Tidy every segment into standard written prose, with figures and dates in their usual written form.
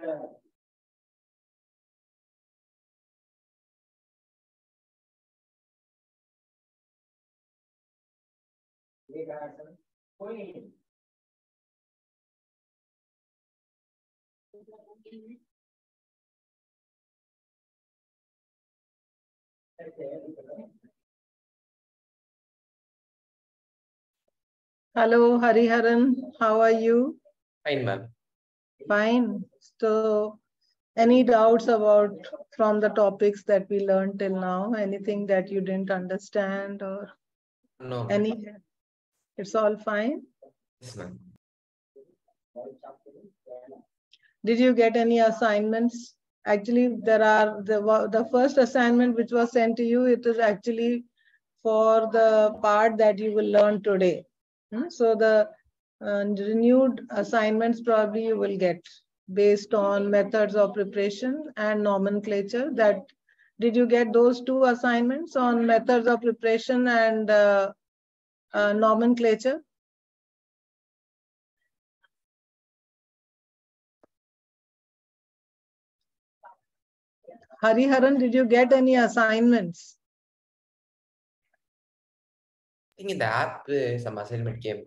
Hello, Hariharan. How are you? Fine, ma'am. Fine. So, any doubts about from the topics that we learned till now? Anything that you didn't understand or No. any? It's all fine. Yes, ma'am. Did you get any assignments? Actually, there are the first assignment which was sent to you. It is actually for the part that you will learn today. So the renewed assignments probably you will get based on methods of preparation and nomenclature. That did you get those two assignments on methods of preparation and nomenclature? Hariharan, did you get any assignments? I think in the app, some assignment came.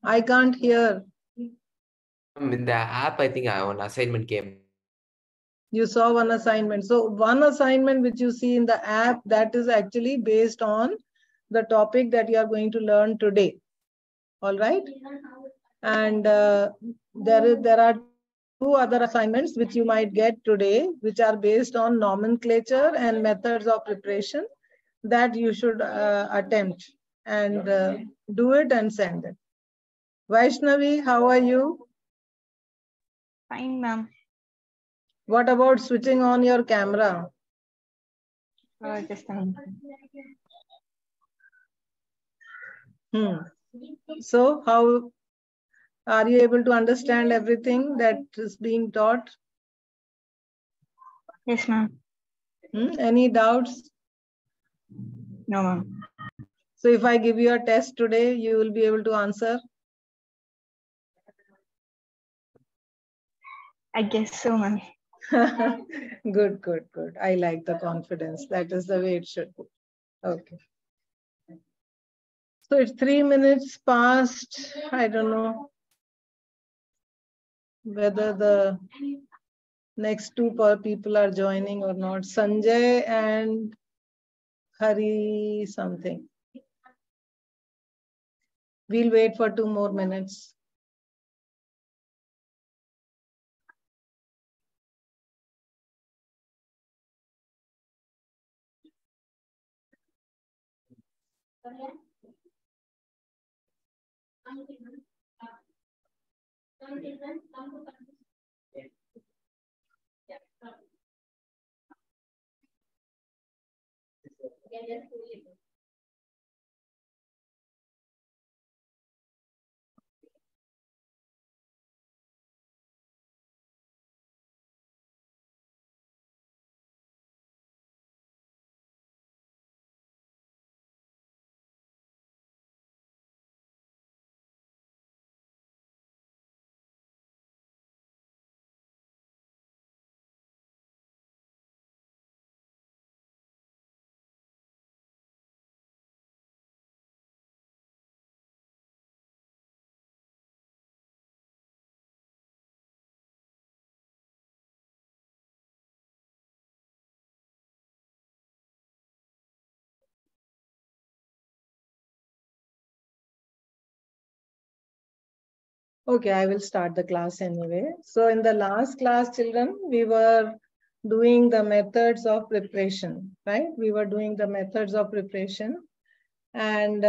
I can't hear. In the app, I think one assignment came. You saw one assignment. So one assignment which you see in the app, that is actually based on the topic that you are going to learn today. All right. And there are two other assignments which you might get today, which are based on nomenclature and methods of preparation that you should attempt and do it and send it. Vaishnavi, how are you? Fine, ma'am. What about switching on your camera? Just a minute. So how are you able to understand everything that is being taught? Yes, ma'am. Any doubts? No, ma'am. So if I give you a test today, you will be able to answer? I guess so, ma'am. Good, good, good. I like the confidence. That is the way it should be. Okay. So it's 3 minutes past. I don't know whether the next two people are joining or not. Sanjay and Hari something. We'll wait for 2 more minutes. Okay, I will start the class anyway. So in the last class, children, we were doing the methods of preparation, right? We were doing the methods of preparation. And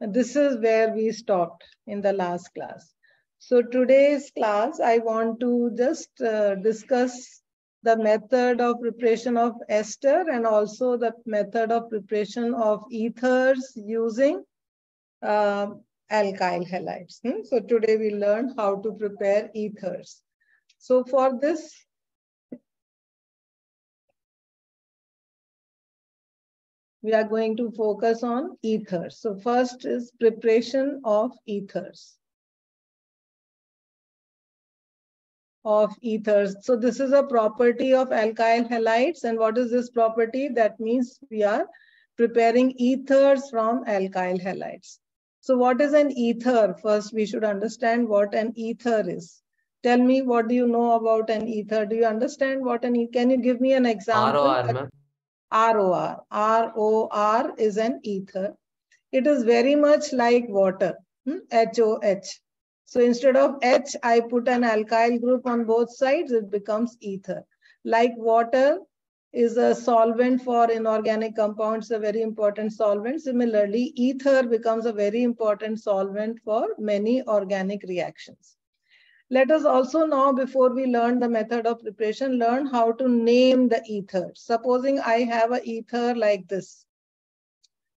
this is where we stopped in the last class. So today's class, I want to just discuss the method of preparation of ester and also the method of preparation of ethers using alkyl halides. So today we learn how to prepare ethers. So for this, we are going to focus on ethers. So first is preparation of ethers. So this is a property of alkyl halides. And what is this property? That means we are preparing ethers from alkyl halides. So what is an ether? First, we should understand what an ether is. Tell me, what do you know about an ether? Do you understand what an ether? Can you give me an example? ROR, ma'am. ROR. ROR is an ether. It is very much like water. HOH. So instead of H, I put an alkyl group on both sides, it becomes ether. Like water is a solvent for inorganic compounds, a very important solvent. Similarly, ether becomes a very important solvent for many organic reactions. Let us also now, before we learn the method of preparation, learn how to name the ether. Supposing I have an ether like this.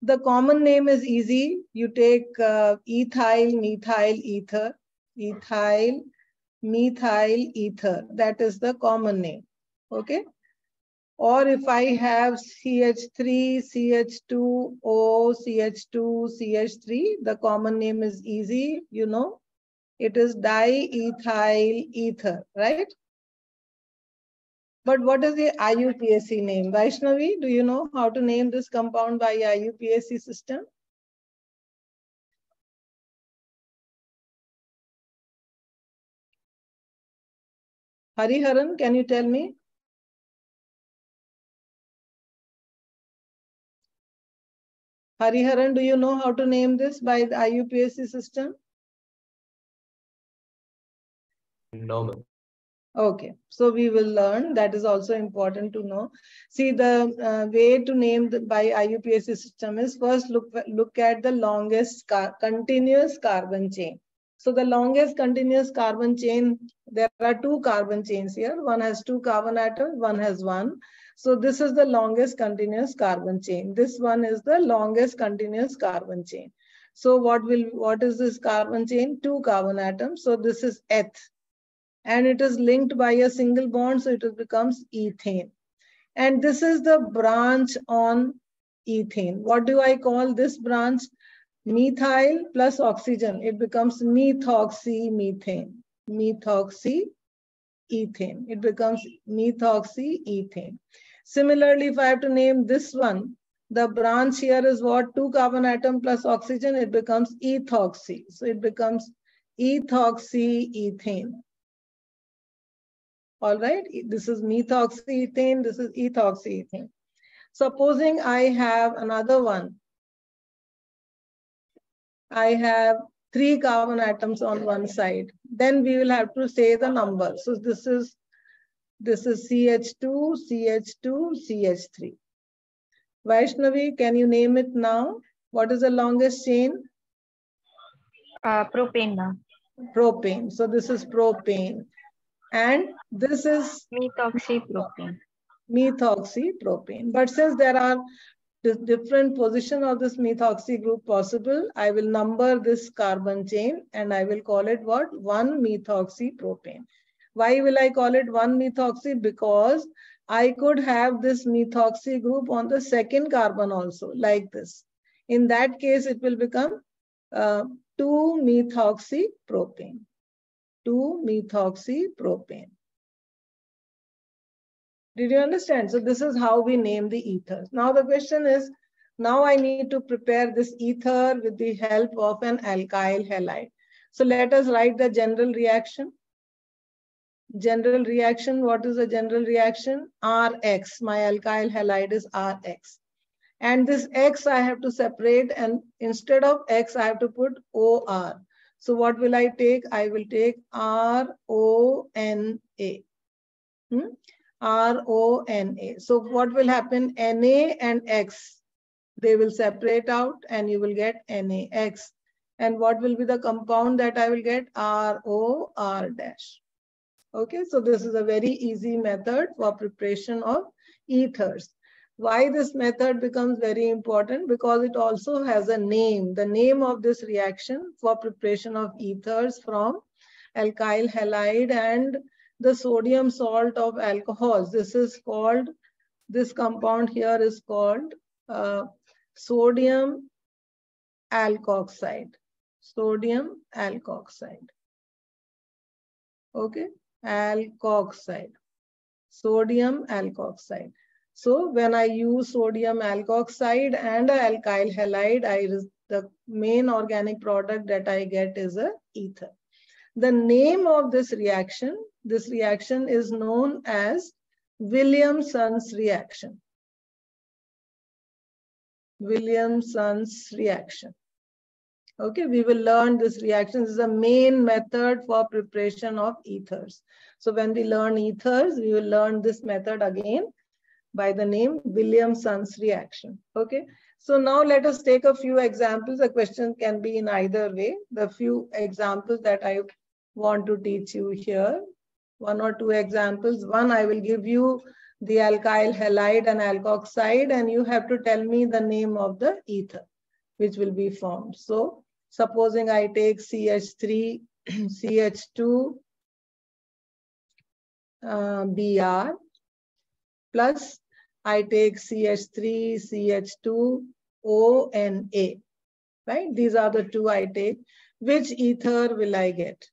The common name is easy. You take ethyl, methyl ether. Ethyl, methyl ether. That is the common name. Okay. Or if I have CH3, CH2O, CH2, CH3, the common name is easy. You know, it is diethyl ether, right? But what is the IUPAC name? Vaishnavi, do you know how to name this compound by IUPAC system? Hariharan, can you tell me? Hariharan, do you know how to name this by the IUPAC system? No, ma'am. Okay, so we will learn. That is also important to know. See, the way to name by IUPAC system is first look at the longest continuous carbon chain. So the longest continuous carbon chain, there are two carbon chains here. One has two carbon atoms, one has one. So this is the longest continuous carbon chain. This one is the longest continuous carbon chain. So what is this carbon chain? Two carbon atoms. So this is eth. And it is linked by a single bond, so it becomes ethane. And this is the branch on ethane. What do I call this branch? Methyl plus oxygen. It becomes methoxymethane. Methoxyethane. It becomes methoxyethane. Similarly, if I have to name this one, the branch here is what? Two carbon atom plus oxygen. It becomes ethoxy. So it becomes ethoxyethane. All right, this is methoxyethane, this is ethoxyethane. Supposing I have another one. I have three carbon atoms on one side. Then we will have to say the number. So this is CH2, CH2, CH3. Vaishnavi, can you name it now? What is the longest chain? Propane, ma'am. Propane. So this is propane. And this is Methoxypropane. Methoxypropane. But since there are different position of this methoxy group possible, I will number this carbon chain and I will call it what? 1-methoxypropane. Why will I call it 1-methoxy? Because I could have this methoxy group on the second carbon also, like this. In that case, it will become 2-methoxypropane. 2-methoxypropane. Did you understand? So this is how we name the ethers. Now the question is, now I need to prepare this ether with the help of an alkyl halide. So let us write the general reaction. General reaction, what is the general reaction? Rx, my alkyl halide is Rx. And this X I have to separate, and instead of X I have to put OR. So what will I take? I will take RONA. RONA. So what will happen? Na and X, they will separate out and you will get NaX. And what will be the compound that I will get? ROR dash. Okay, so this is a very easy method for preparation of ethers. Why this method becomes very important? Because it also has a name. The name of this reaction for preparation of ethers from alkyl halide and the sodium salt of alcohols. This is called, this compound here is called sodium alkoxide. Sodium alkoxide. Okay, alkoxide. Sodium alkoxide. So when I use sodium alkoxide and an alkyl halide, the main organic product that I get is a ether. The name of this reaction is known as Williamson's reaction. Williamson's reaction. Okay, we will learn this reaction. This is a main method for preparation of ethers. So when we learn ethers, we will learn this method again by the name Williamson's reaction. Okay, so now let us take a few examples. The question can be in either way. The few examples that I want to teach you here, 1 or 2 examples. One, I will give you the alkyl halide and alkoxide, and you have to tell me the name of the ether which will be formed. So supposing I take CH3, CH2, Br, plus I take CH3, CH2, ONA, right? These are the 2 I take. Which ether will I get?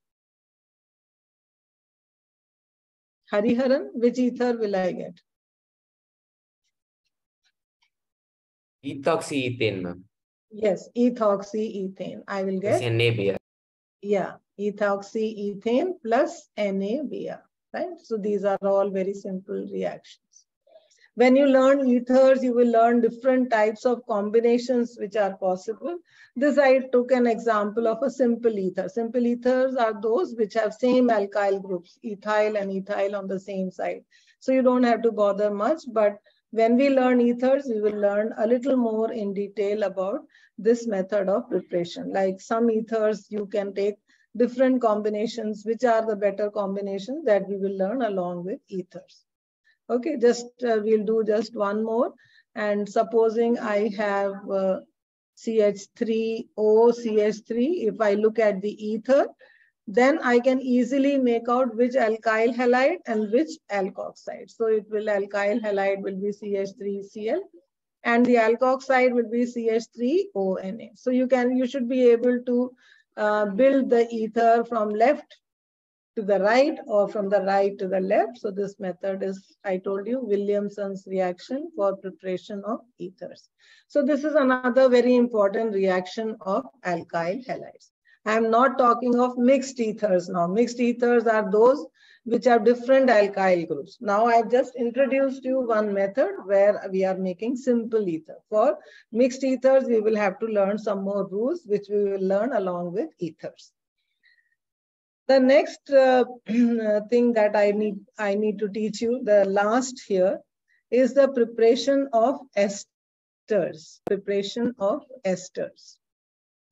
Hariharan, which ether will I get? Ethoxyethane, ma'am. Yes, ethoxyethane. I will get NaBr. Yeah, ethoxyethane plus NaBr, right? So these are all very simple reactions. When you learn ethers, you will learn different types of combinations which are possible. This I took an example of a simple ether. Simple ethers are those which have same alkyl groups, ethyl and ethyl on the same side. So you don't have to bother much, but when we learn ethers, we will learn a little more in detail about this method of preparation. Like some ethers, you can take different combinations, which are the better combinations that we will learn along with ethers. Okay, we'll do just one more. And supposing I have CH3O, CH3, if I look at the ether, then I can easily make out which alkyl halide and which alkoxide. So alkyl halide will be CH3Cl and the alkoxide will be CH3ONA. So you should be able to build the ether from left to the right or from the right to the left. So this method is, I told you, Williamson's reaction for preparation of ethers. So this is another very important reaction of alkyl halides. I am not talking of mixed ethers now. Mixed ethers are those which have different alkyl groups. Now I've just introduced you one method where we are making simple ether. For mixed ethers, we will have to learn some more rules, which we will learn along with ethers. The next thing that I need to teach you, the last here, is the preparation of esters. Preparation of esters.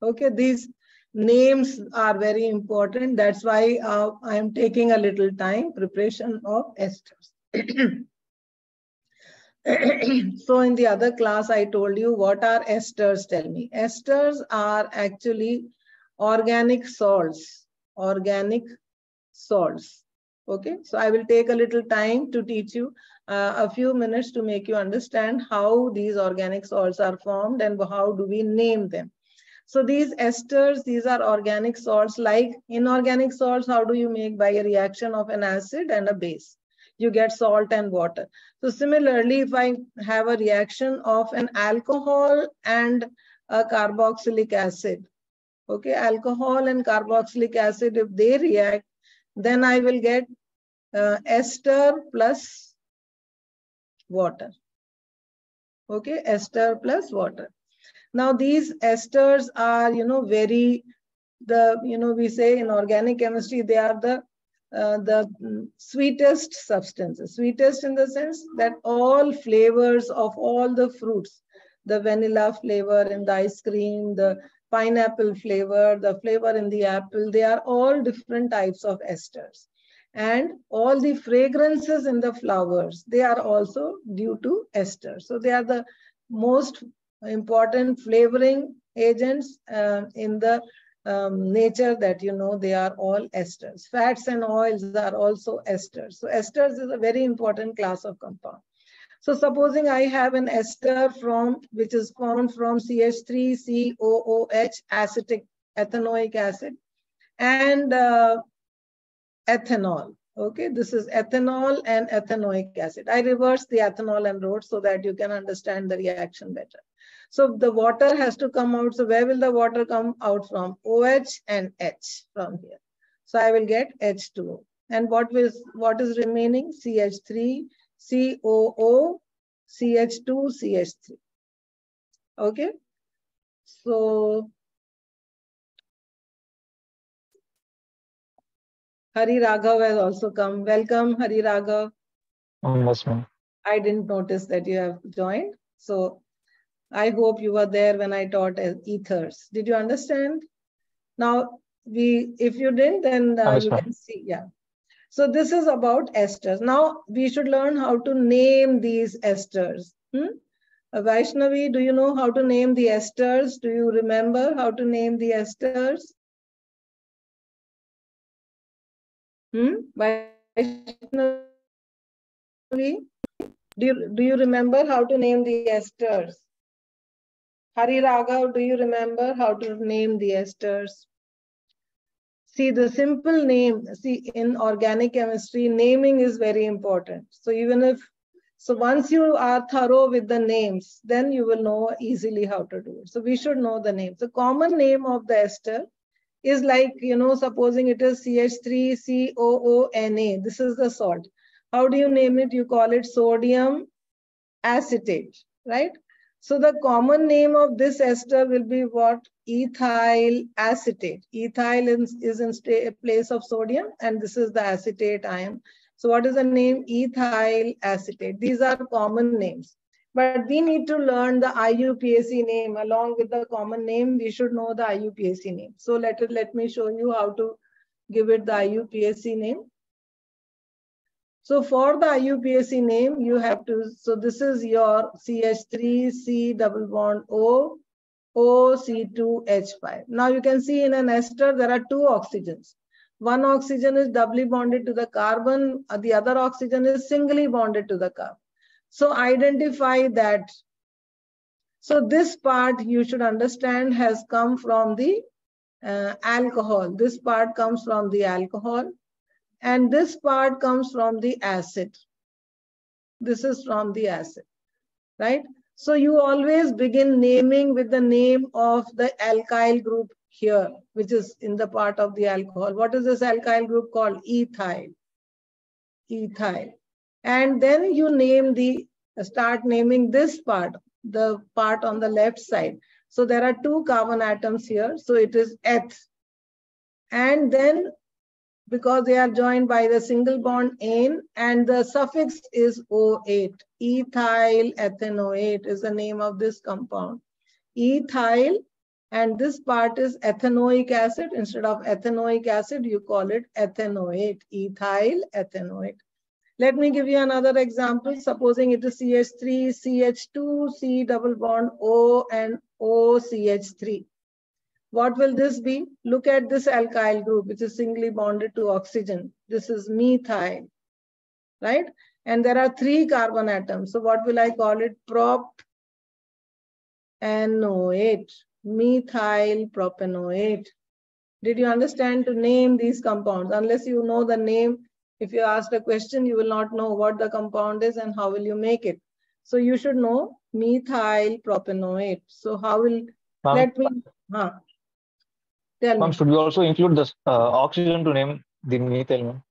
Okay, these names are very important. That's why I am taking a little time. Preparation of esters. So in the other class, I told you what are esters. Tell me. Esters are actually organic salts. Organic salts. Okay, so I will take a little time to teach you a few minutes to make you understand how these organic salts are formed and how do we name them. So these esters, these are organic salts. Like inorganic salts, how do you make? By a reaction of an acid and a base. You get salt and water. So similarly, if I have a reaction of an alcohol and a carboxylic acid, okay, alcohol and carboxylic acid, if they react, then I will get ester plus water. Okay, ester plus water. Now these esters are, we say in organic chemistry, they are the sweetest substances. Sweetest in the sense that all flavors of all the fruits, the vanilla flavor in the ice cream, the pineapple flavor, the flavor in the apple, they are all different types of esters. And all the fragrances in the flowers, they are also due to esters. So they are the most important flavoring agents in the nature that they are all esters. Fats and oils are also esters. So esters is a very important class of compound. So supposing I have an ester which is formed from CH3COOH acetic ethanoic acid and ethanol. Okay, this is ethanol and ethanoic acid. I reversed the ethanol and wrote so that you can understand the reaction better. So the water has to come out. So where will the water come out from? OH and H from here. So I will get H2O. And what is remaining? CH3, COO, CH2, CH3. Okay. So Hari Raghav has also come. Welcome, Hari Raghav. Yes, ma'am. I didn't notice that you have joined. So I hope you were there when I taught ethers. Did you understand? Now, if you didn't, then you can see. Yeah. So this is about esters. Now we should learn how to name these esters. Vaishnavi, do you know how to name the esters? Do you remember how to name the esters? Vaishnavi, do you remember how to name the esters? Hari Raghav, do you remember how to name the esters? See, the simple name, see, in organic chemistry, naming is very important. So once you are thorough with the names, then you will know easily how to do it. So we should know the names. The common name of the ester is like, supposing it is CH3COONA. This is the salt. How do you name it? You call it sodium acetate, right? So the common name of this ester will be what? Ethyl acetate. Ethyl is in place of sodium, and this is the acetate ion. So what is the name? Ethyl acetate. These are common names. But we need to learn the IUPAC name. Along with the common name, we should know the IUPAC name. So let me show you how to give it the IUPAC name. So for the IUPAC name, you have to, so this is your CH3, C+O, OC2H5. Now you can see in an ester, there are two oxygens. One oxygen is doubly bonded to the carbon, the other oxygen is singly bonded to the carbon. So identify that. So this part you should understand has come from the alcohol. This part comes from the alcohol. And this part comes from the acid. This is from the acid, right? So you always begin naming with the name of the alkyl group here, which is in the part of the alcohol. What is this alkyl group called? Ethyl. Ethyl. And then you start naming this part, the part on the left side. So there are two carbon atoms here. So it is eth. And then because they are joined by the single bond ane, and the suffix is O8. Ethyl ethanoate is the name of this compound. Ethyl, and this part is ethanoic acid. Instead of ethanoic acid, you call it ethanoate, ethyl ethanoate. Let me give you another example. Supposing it is CH3, CH2, C double bond O and OCH3. What will this be? Look at this alkyl group, which is singly bonded to oxygen. This is methyl, right? And there are three carbon atoms. So what will I call it? Propanoate, methyl propanoate. Did you understand to name these compounds? Unless you know the name, if you asked a question, you will not know what the compound is and how will you make it. So you should know methyl propanoate. So how will, let me, tell me. Should we also include this oxygen to name the methyl?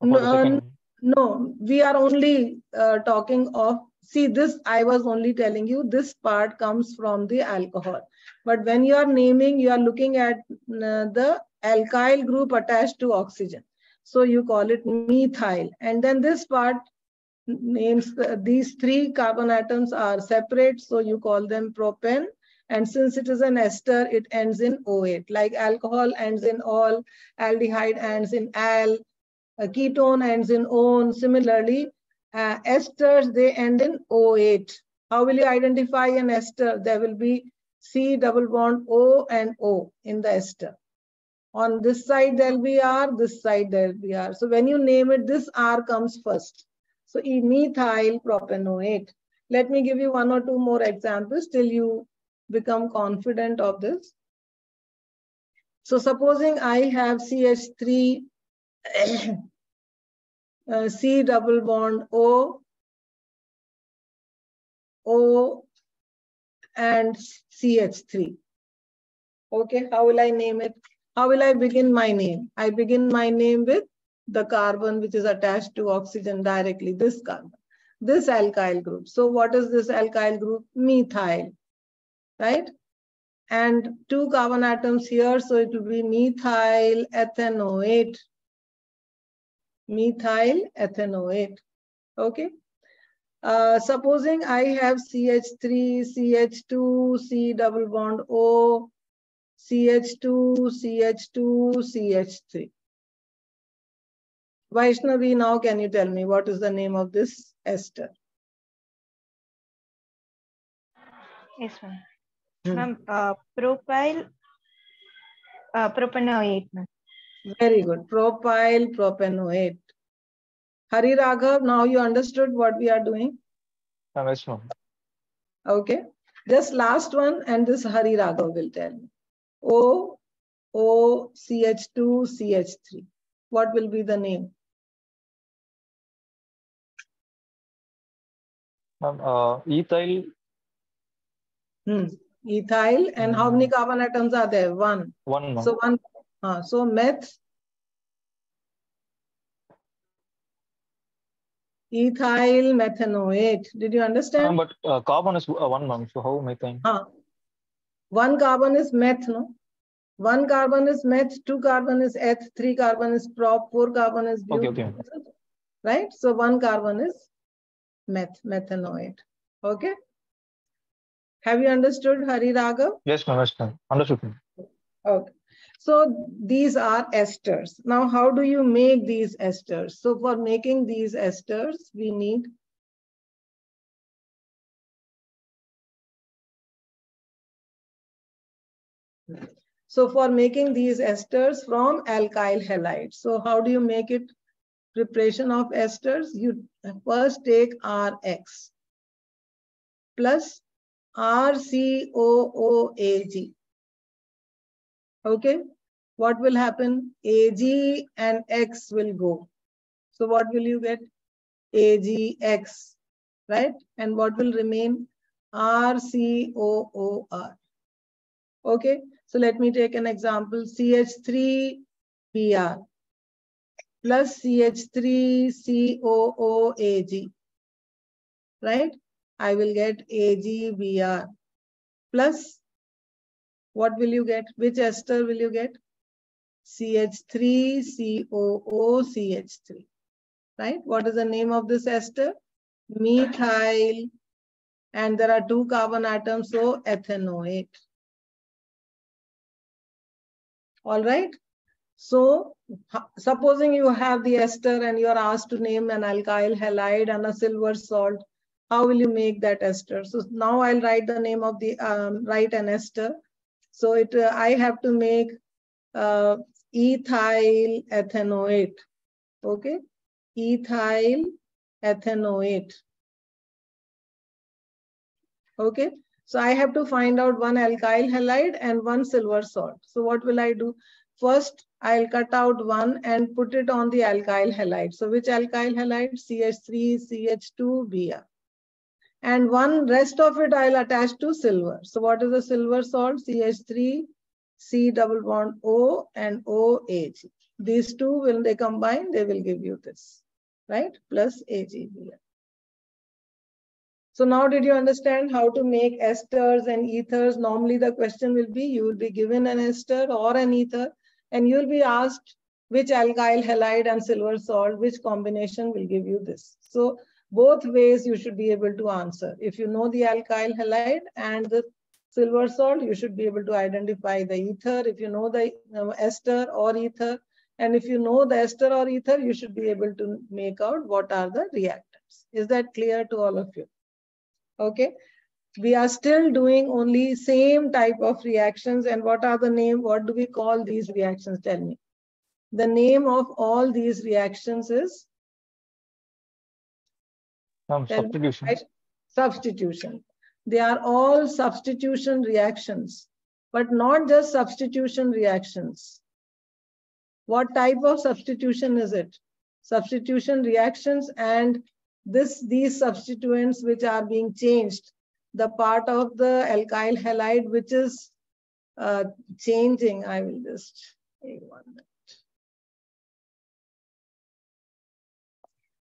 No, we are only talking of, see this, I was only telling you this part comes from the alcohol. But when you are naming, you are looking at the alkyl group attached to oxygen. So you call it methyl. And then this part names, these three carbon atoms are separate. So you call them propane. And since it is an ester, it ends in O8. Like alcohol ends in ol, aldehyde ends in al, ketone ends in on. Similarly, esters, they end in O8. How will you identify an ester? There will be C double bond O and O in the ester. On this side, there will be R, this side, there will be R. So when you name it, this R comes first. So methyl propanoate. Let me give you one or two more examples till you become confident of this. So supposing I have CH3 C double bond O and CH3. Okay, how will I name it? How will I begin my name? I begin my name with the carbon which is attached to oxygen directly, this carbon, this alkyl group. So what is this alkyl group? Methyl, right? And two carbon atoms here, so it will be methyl ethanoate. Methyl ethanoate, okay? Supposing I have CH3, CH2, C double bond O, CH2, CH2, CH3. Vaishnavi, now can you tell me what is the name of this ester? Yes, ma'am. Ma'am, propyl propanoate, ma'am. Very good. Propyl propanoate. Hari Raghav, now you understood what we are doing? Yes, ma'am. Okay. Just last one, and this Hari Raghav will tell me. O, CH2, CH3. What will be the name? Ethyl. Ethyl. And how many carbon atoms are there? One. One. So one. So meth. Ethyl methanoate. Did you understand? But carbon is one, ma'am. So how methane? One carbon is meth, no? One carbon is meth, two carbon is eth, three carbon is prop, four carbon is but. Okay. Right? So one carbon is methanoate. Okay? Have you understood, Hari Raghav? Yes, ma'am. Yes, ma'am. Understood. Okay. So these are esters. Now, how do you make these esters? So for making these esters, we need from alkyl halides. So how do you make it? Preparation of esters, you first take Rx plus RCOOAg. Okay, what will happen? Ag and X will go. So what will you get? AgX, right? And what will remain? RCOOR. Okay, so let me take an example. CH3Br plus CH3COOAg, right? I will get AgBr plus, what will you get? Which ester will you get? CH3COOCH3, right? What is the name of this ester? Methyl, and there are two carbon atoms, so ethanoate. All right. So supposing you have the ester and you are asked to name an alkyl halide and a silver salt, how will you make that ester? So now I'll write the name of the, write an ester. So I have to make ethyl ethanoate. Okay, ethyl ethanoate. Okay, so I have to find out one alkyl halide and one silver salt. So what will I do? First, I'll cut out one and put it on the alkyl halide. So which alkyl halide? CH3CH2Br. And one rest of it I'll attach to silver. So what is the silver salt? CH3 C double bond O and OAg. These two, when they combine, they will give you this, right? Plus AgBr. So now did you understand how to make esters and ethers? Normally the question will be, you will be given an ester or an ether and you will be asked which alkyl halide and silver salt, which combination will give you this. So both ways you should be able to answer. If you know the alkyl halide and the silver salt, you should be able to identify the ether. If you know the ester or ether, and if you know the ester or ether, you should be able to make out what are the reactants. Is that clear to all of you? Okay, we are still doing only same type of reactions. And what are the name? What do we call these reactions? Tell me. The name of all these reactions is Substitution. Substitution. They are all substitution reactions, but not just substitution reactions. What type of substitution is it? Substitution reactions, and these substituents which are being changed, the part of the alkyl halide which is changing. I will just take 1 minute.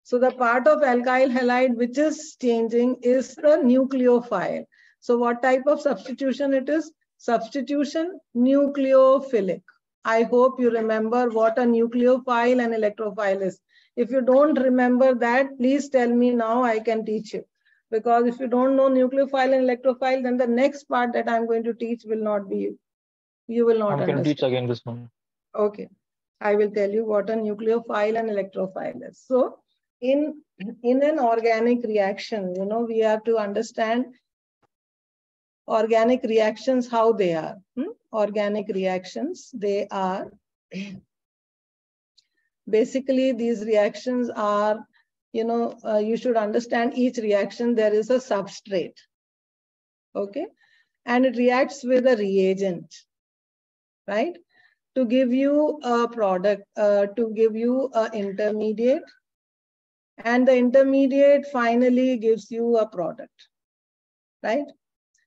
So the part of alkyl halide which is changing is the nucleophile. So what type of substitution it is? Substitution nucleophilic. I hope you remember what a nucleophile and electrophile is. If you don't remember that, please tell me now, I can teach you. Because if you don't know nucleophile and electrophile, then the next part that I'm going to teach will not be, you will not understand. I'm going to teach again this one. Okay. I will tell you what a nucleophile and electrophile is. So in an organic reaction, you know, we have to understand organic reactions, how they are. Organic reactions, they are basically, these reactions are, you know, you should understand each reaction, there is a substrate. Okay. And it reacts with a reagent, right? To give you a product, to give you an intermediate, and the intermediate finally gives you a product, right?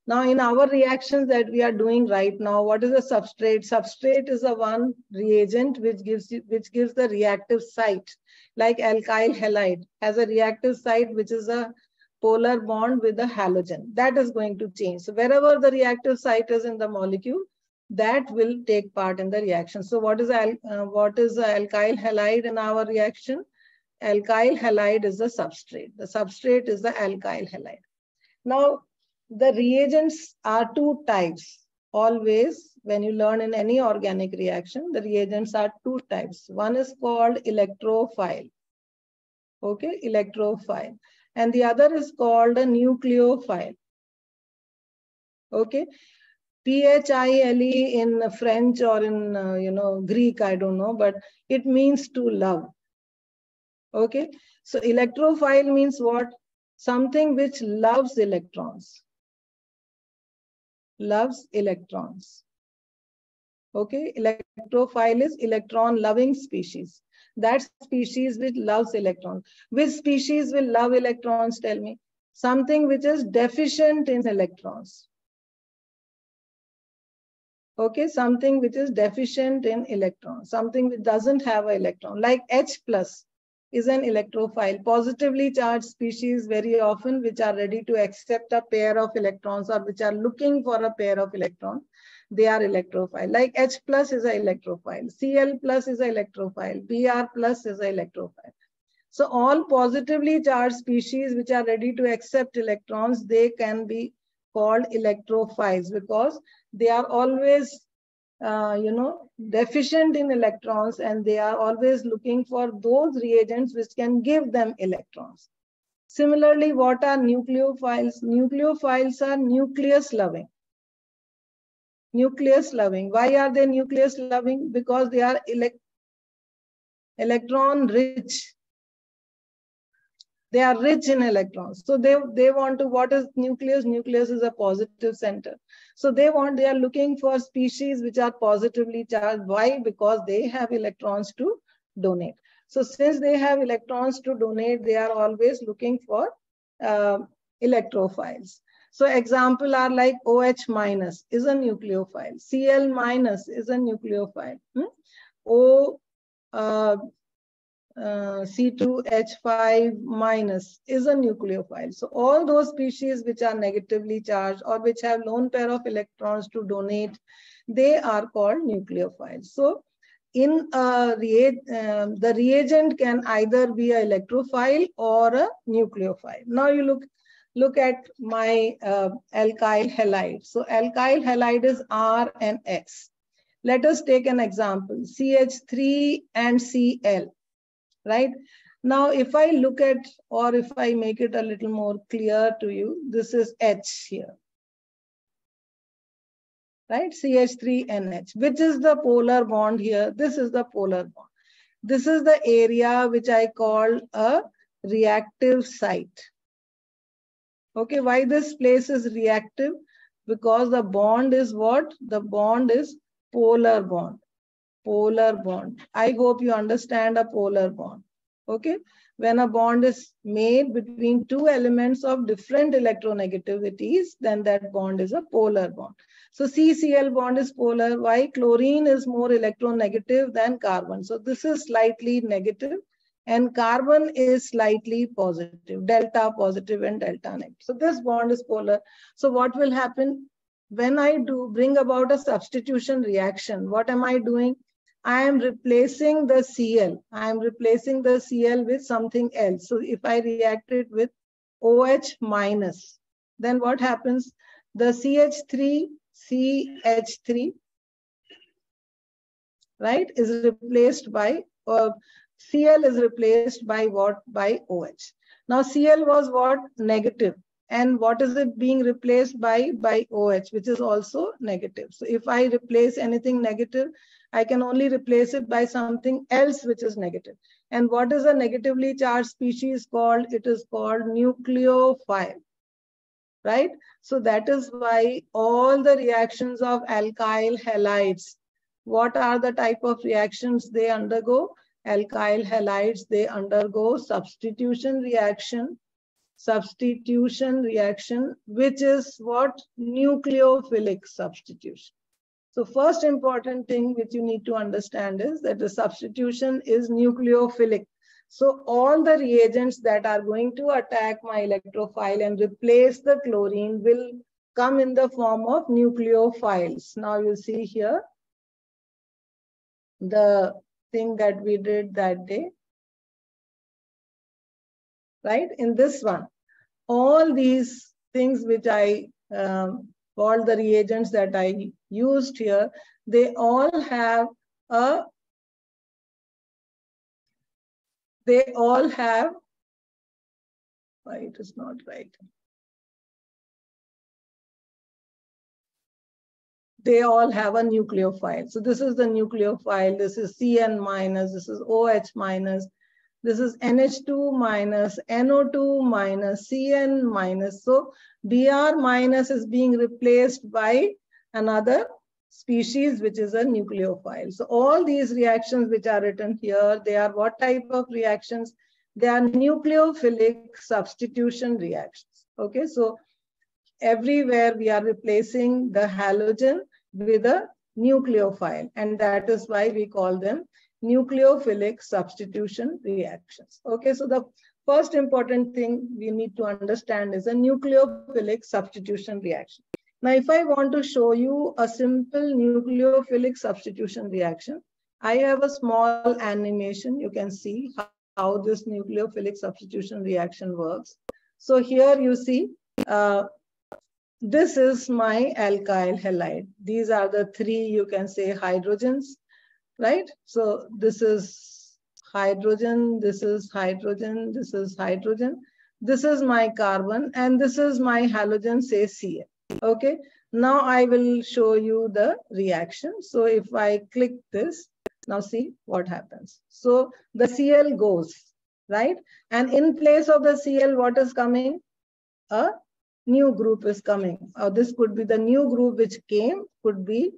Now, in our reactions that we are doing right now, what is a substrate? Substrate is a one reagent which gives the reactive site, like alkyl halide has a reactive site which is a polar bond with a halogen. That is going to change. So wherever the reactive site is in the molecule, that will take part in the reaction. So what is the alkyl halide in our reaction? Alkyl halide is the substrate. The substrate is the alkyl halide. Now, the reagents are two types. Always, when you learn in any organic reaction, the reagents are two types. One is called electrophile. Okay, electrophile. And the other is called a nucleophile. Okay, phile in French or in Greek, I don't know, but it means to love. Okay, so electrophile means what? Something which loves electrons. Loves electrons. Okay, electrophile is electron loving species. That species which loves electrons. Which species will love electrons? Tell me. Something which is deficient in electrons. Okay, something which is deficient in electrons. Something which doesn't have an electron. Like H+ is an electrophile. Positively charged species very often which are ready to accept a pair of electrons or which are looking for a pair of electrons, they are electrophile. Like H+ is an electrophile, Cl+ is an electrophile, Br+ is an electrophile. So all positively charged species which are ready to accept electrons, they can be called electrophiles because they are always deficient in electrons, and they are always looking for those reagents which can give them electrons. Similarly, what are nucleophiles? Nucleophiles are nucleus loving. Nucleus loving. Why are they nucleus loving? Because they are electron rich. They are rich in electrons. So they want to, what is nucleus? Nucleus is a positive center. So they are looking for species which are positively charged. Why? Because they have electrons to donate. So since they have electrons to donate, they are always looking for electrophiles. So example are like OH- is a nucleophile. Cl- is a nucleophile. C2H5- is a nucleophile. So all those species which are negatively charged or which have lone pair of electrons to donate, they are called nucleophiles. So in the reagent can either be an electrophile or a nucleophile. Now you look at my alkyl halide. So alkyl halide is R and X. Let us take an example, CH3 and Cl. Right? Now, if I look at, or if I make it a little more clear to you, this is H here. Right? CH3NH. Which is the polar bond here? This is the polar bond. This is the area which I call a reactive site. Okay, why this place is reactive? Because the bond is what? The bond is polar bond. Polar bond. I hope you understand a polar bond. Okay, when a bond is made between two elements of different electronegativities, then that bond is a polar bond. So CCl bond is polar. Why? Chlorine is more electronegative than carbon. So this is slightly negative and carbon is slightly positive, delta positive and delta negative. So this bond is polar. So what will happen when I do bring about a substitution reaction? What am I doing? I am replacing the Cl. I am replacing the Cl with something else. So if I react it with OH minus, then what happens? The CH3, right, is replaced by, Cl is replaced by what? By OH. Now Cl was what? Negative. And what is it being replaced by? By OH, which is also negative. So if I replace anything negative, I can only replace it by something else which is negative. And what is a negatively charged species called? It is called nucleophile, right? So that is why all the reactions of alkyl halides, what are the type of reactions they undergo? Alkyl halides, they undergo substitution reaction, which is what? Nucleophilic substitution. So first important thing which you need to understand is that the substitution is nucleophilic. So all the reagents that are going to attack my electrophile and replace the chlorine will come in the form of nucleophiles. Now you see here the thing that we did that day, right? In this one, all these things which I, all the reagents that I used here, they all have a, why it is not right. They all have a nucleophile. So this is the nucleophile. This is Cn minus, this is OH minus, this is NH2 minus, NO2 minus, Cn minus. So Br minus is being replaced by another species, which is a nucleophile. So all these reactions which are written here, they are what type of reactions? They are nucleophilic substitution reactions. Okay, so everywhere we are replacing the halogen with a nucleophile, and that is why we call them nucleophilic substitution reactions. Okay, so the first important thing we need to understand is a nucleophilic substitution reaction. Now, if I want to show you a simple nucleophilic substitution reaction, I have a small animation. You can see how this nucleophilic substitution reaction works. So here you see, this is my alkyl halide. These are the three, you can say, hydrogens, right? So this is hydrogen, this is hydrogen, this is hydrogen, this is my carbon, and this is my halogen, say Cl. Okay, now I will show you the reaction. So if I click this, now see what happens. So the Cl goes, right? And in place of the Cl, what is coming? A new group is coming. This could be the new group which came, could be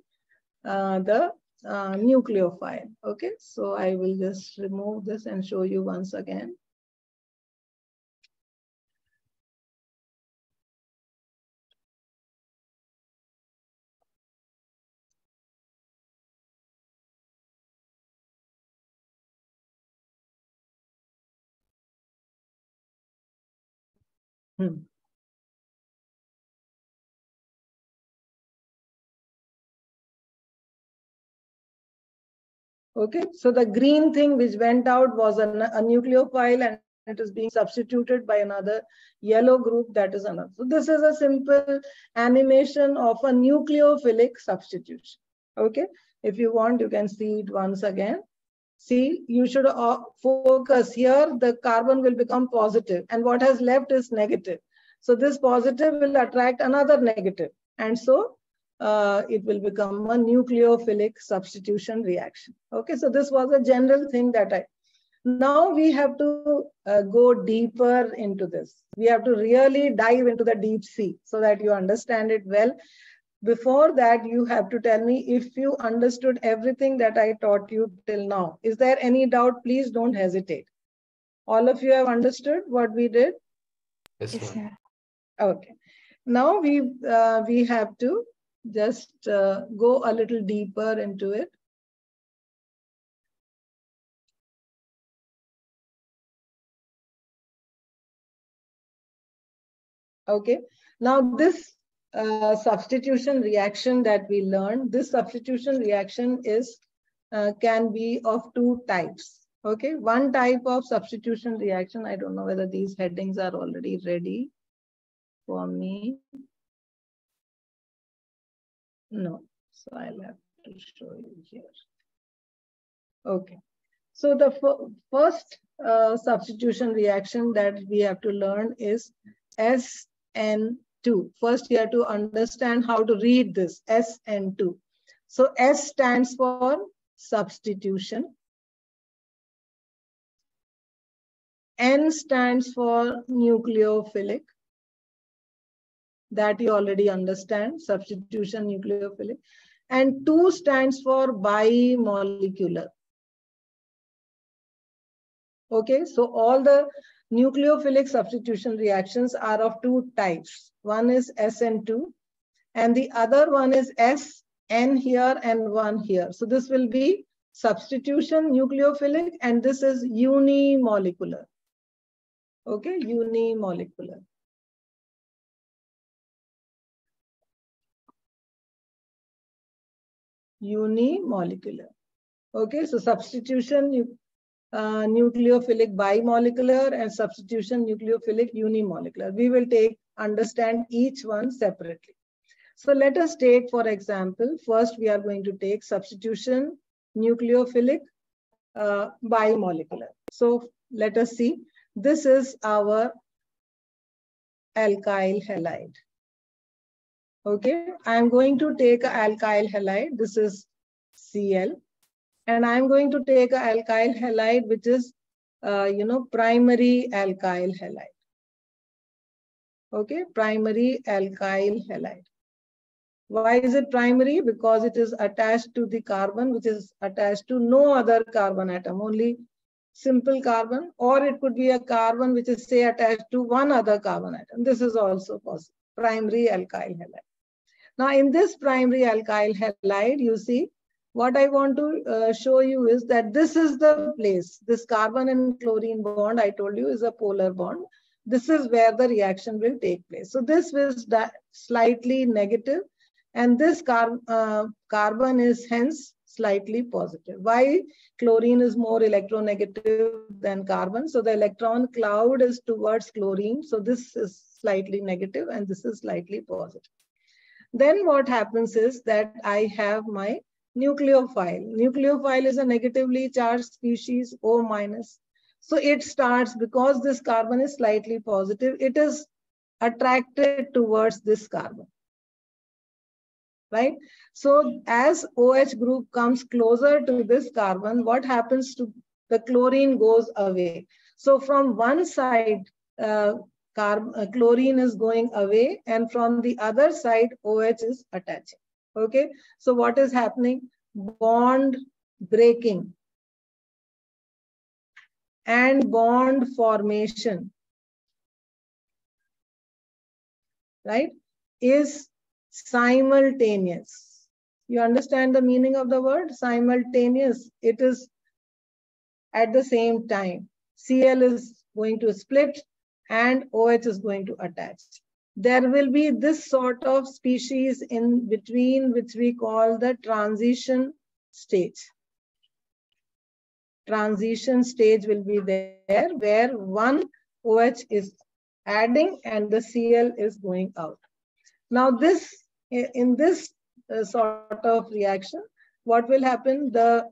the nucleophile. Okay, so I will just remove this and show you once again. Okay, so the green thing which went out was a nucleophile, and it is being substituted by another yellow group, that is another. So this is a simple animation of a nucleophilic substitution. Okay, if you want, you can see it once again. See, you should focus here. The carbon will become positive, and what has left is negative. So this positive will attract another negative, and so it will become a nucleophilic substitution reaction. Okay, so this was a general thing that Now we have to go deeper into this. We have to really dive into the deep sea so that you understand it well. Before that, you have to tell me if you understood everything that I taught you till now. Is there any doubt? Please don't hesitate. All of you have understood what we did? Yes, Yes, ma'am. sir. Okay. Now we have to just go a little deeper into it. Okay. Now this substitution reaction that we learned, this substitution reaction is can be of two types. Okay. One type of substitution reaction, I don't know whether these headings are already ready for me. No. So I'll have to show you here. Okay. So the first substitution reaction that we have to learn is SN2. First, you have to understand how to read this SN2. So S stands for substitution. N stands for nucleophilic. That you already understand, substitution nucleophilic. And 2 stands for bimolecular. Okay, so all the nucleophilic substitution reactions are of two types. One is SN2 and the other one is SN here and 1 here. So this will be substitution nucleophilic and this is unimolecular. Okay, unimolecular. Unimolecular. Okay, so substitution nucleophilic bimolecular and substitution nucleophilic unimolecular. We will understand each one separately. So let us take, for example, first we are going to take substitution nucleophilic bimolecular. So let us see. This is our alkyl halide. Okay, I am going to take an alkyl halide. This is Cl. And I'm going to take an alkyl halide, which is, primary alkyl halide. Okay, primary alkyl halide. Why is it primary? Because it is attached to the carbon, which is attached to no other carbon atom, only simple carbon, or it could be a carbon which is, say, attached to one other carbon atom. This is also possible, primary alkyl halide. Now, in this primary alkyl halide, you see, what I want to show you is that this is the place. This carbon and chlorine bond, I told you, is a polar bond. This is where the reaction will take place. So this is slightly negative, and this carbon is hence slightly positive. Why? Chlorine is more electronegative than carbon. So the electron cloud is towards chlorine. So this is slightly negative, and this is slightly positive. Then what happens is that I have my nucleophile. Nucleophile is a negatively charged species, O-. So it starts, because this carbon is slightly positive, it is attracted towards this carbon. Right? So as OH group comes closer to this carbon, what happens to the chlorine goes away. So from one side, chlorine is going away, and from the other side, OH is attaching. Okay, so what is happening? Bond breaking and bond formation, right, is simultaneous. You understand the meaning of the word simultaneous? It is at the same time. Cl is going to split and OH is going to attach. There will be this sort of species in between, which we call the transition stage. Transition stage will be there, where one OH is adding and the Cl is going out. Now this, in this sort of reaction, what will happen? The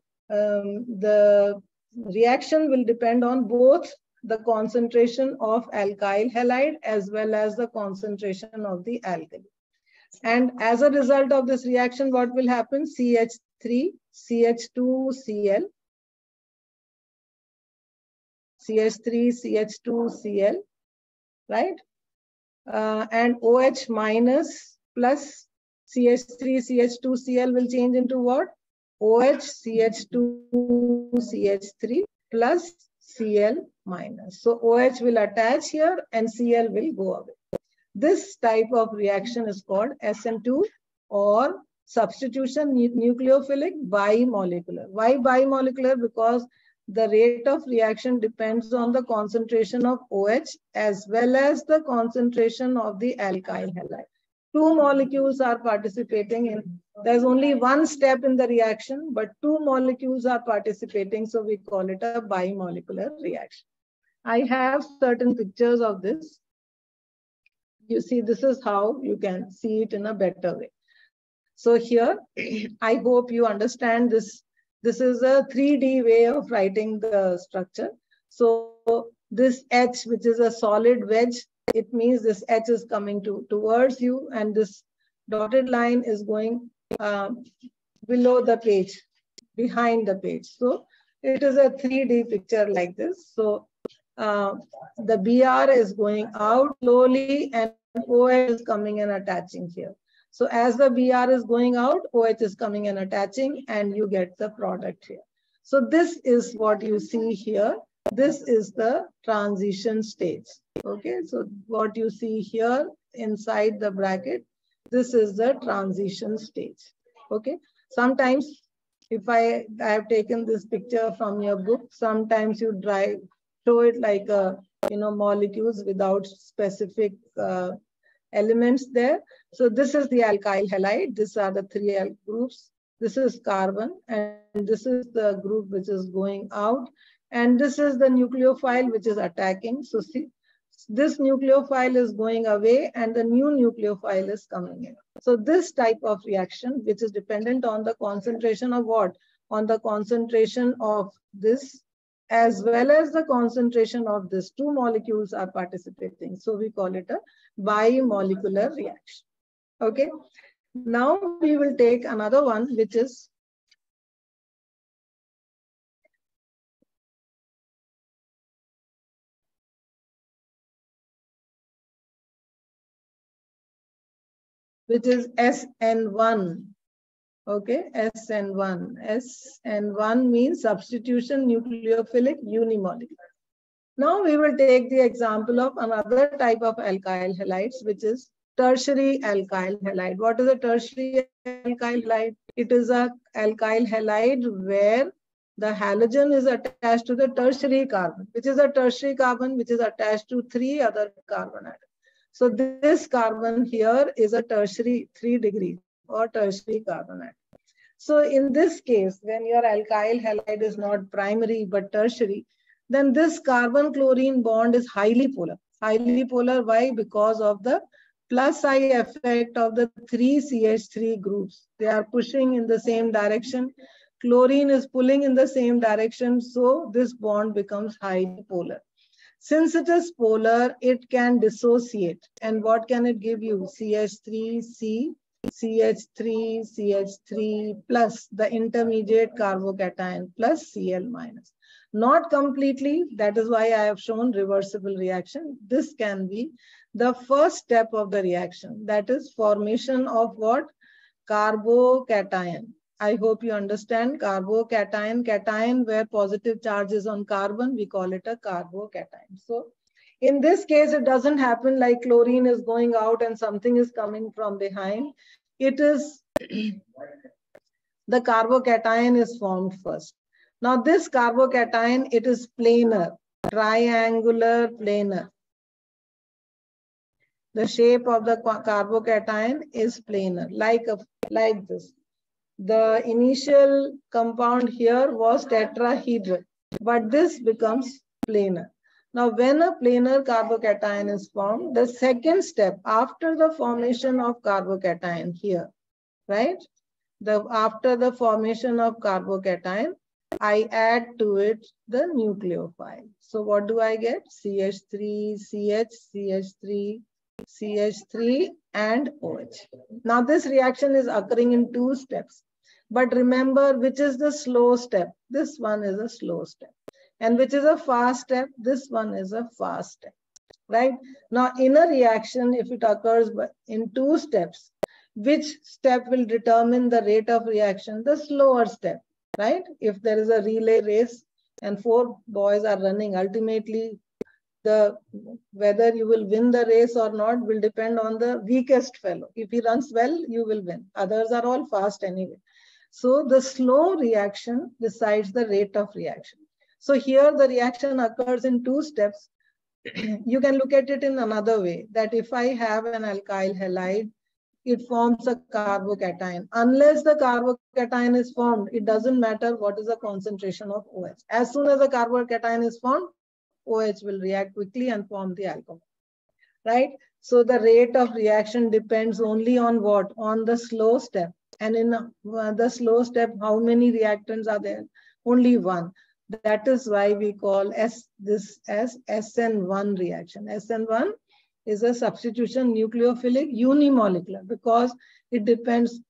reaction will depend on both the concentration of alkyl halide as well as the concentration of the alkali. And as a result of this reaction, what will happen? CH3, CH2, Cl. CH3, CH2, Cl, right? And OH minus plus CH3, CH2, Cl will change into what? OH, CH2, CH3 plus Cl minus. So OH will attach here and Cl will go away. This type of reaction is called SN2 or substitution nucleophilic bimolecular. Why bimolecular? Because the rate of reaction depends on the concentration of OH as well as the concentration of the alkyl halide. Two molecules are participating in. There's only one step in the reaction, but two molecules are participating, so we call it a bimolecular reaction. I have certain pictures of this. You see, this is how you can see it in a better way. So here, I hope you understand this. This is a 3D way of writing the structure. So this H, which is a solid wedge, it means this H is coming towards you, and this dotted line is going below the page, behind the page. So it is a 3D picture like this. So the BR is going out slowly and OH is coming and attaching here. So as the BR is going out, OH is coming and attaching, and you get the product here. So this is what you see here. This is the transition stage. Okay, so what you see here inside the bracket, this is the transition stage. Okay, sometimes if I have taken this picture from your book, sometimes you show it like molecules without specific elements there. So this is the alkyl halide. These are the three groups. This is carbon, and this is the group which is going out. And this is the nucleophile which is attacking. So see, this nucleophile is going away and the new nucleophile is coming in. So this type of reaction, which is dependent on the concentration of what? On the concentration of this as well as the concentration of this. Two molecules are participating. So we call it a bimolecular reaction. Okay. Now we will take another one, which is SN1. Okay, SN1. SN1 means substitution nucleophilic unimolecular. Now we will take the example of another type of alkyl halides, which is tertiary alkyl halide. What is a tertiary alkyl halide? It is an alkyl halide where the halogen is attached to the tertiary carbon, which is a tertiary carbon which is attached to three other carbon atoms. So this carbon here is a tertiary 3 degree or tertiary carbon atom. So in this case, when your alkyl halide is not primary but tertiary, then this carbon-chlorine bond is highly polar. Highly polar, why? Because of the plus I effect of the three CH3 groups. They are pushing in the same direction. Chlorine is pulling in the same direction. So this bond becomes highly polar. Since it is polar, it can dissociate. And what can it give you? CH3C, CH3, CH3 plus the intermediate carbocation plus Cl minus. Not completely. That is why I have shown reversible reaction. This can be the first step of the reaction. That is formation of what? Carbocation. I hope you understand carbocation. Cation where positive charge is on carbon, we call it a carbocation. So in this case, it doesn't happen like chlorine is going out and something is coming from behind. It is the carbocation is formed first. Now this carbocation, it is planar, triangular planar. The shape of the carbocation is planar, like this. The initial compound here was tetrahedral, but this becomes planar. Now, when a planar carbocation is formed, the second step after the formation of carbocation here, right? After the formation of carbocation, I add to it the nucleophile. So what do I get? CH3, CH, CH3, CH3 and OH. Now this reaction is occurring in two steps. But remember, which is the slow step? This one is a slow step. And which is a fast step? This one is a fast step, right? Now, in a reaction, if it occurs in 2 steps, which step will determine the rate of reaction? The slower step, right? If there is a relay race and 4 boys are running, ultimately, whether you will win the race or not will depend on the weakest fellow. If he runs well, you will win. Others are all fast anyway. So the slow reaction decides the rate of reaction. So here the reaction occurs in 2 steps. You can look at it in another way, that if I have an alkyl halide, it forms a carbocation. Unless the carbocation is formed, it doesn't matter what is the concentration of OH. As soon as the carbocation is formed, OH will react quickly and form the alcohol, right? So the rate of reaction depends only on what? On the slow step. And in the slow step, how many reactants are there? Only one. That is why we call this as SN1 reaction. SN1 is a substitution nucleophilic unimolecular because it depends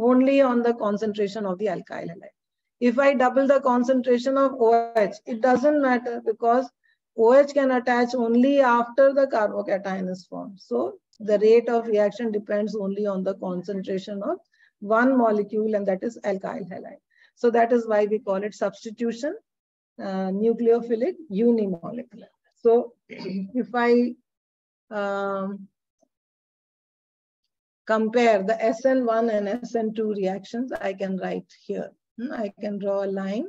only on the concentration of the alkyl halide. If I double the concentration of OH, it doesn't matter because OH can attach only after the carbocation is formed. So the rate of reaction depends only on the concentration of one molecule, and that is alkyl halide. So that is why we call it substitution nucleophilic unimolecular. So if I compare the SN1 and SN2 reactions, I can write here. I can draw a line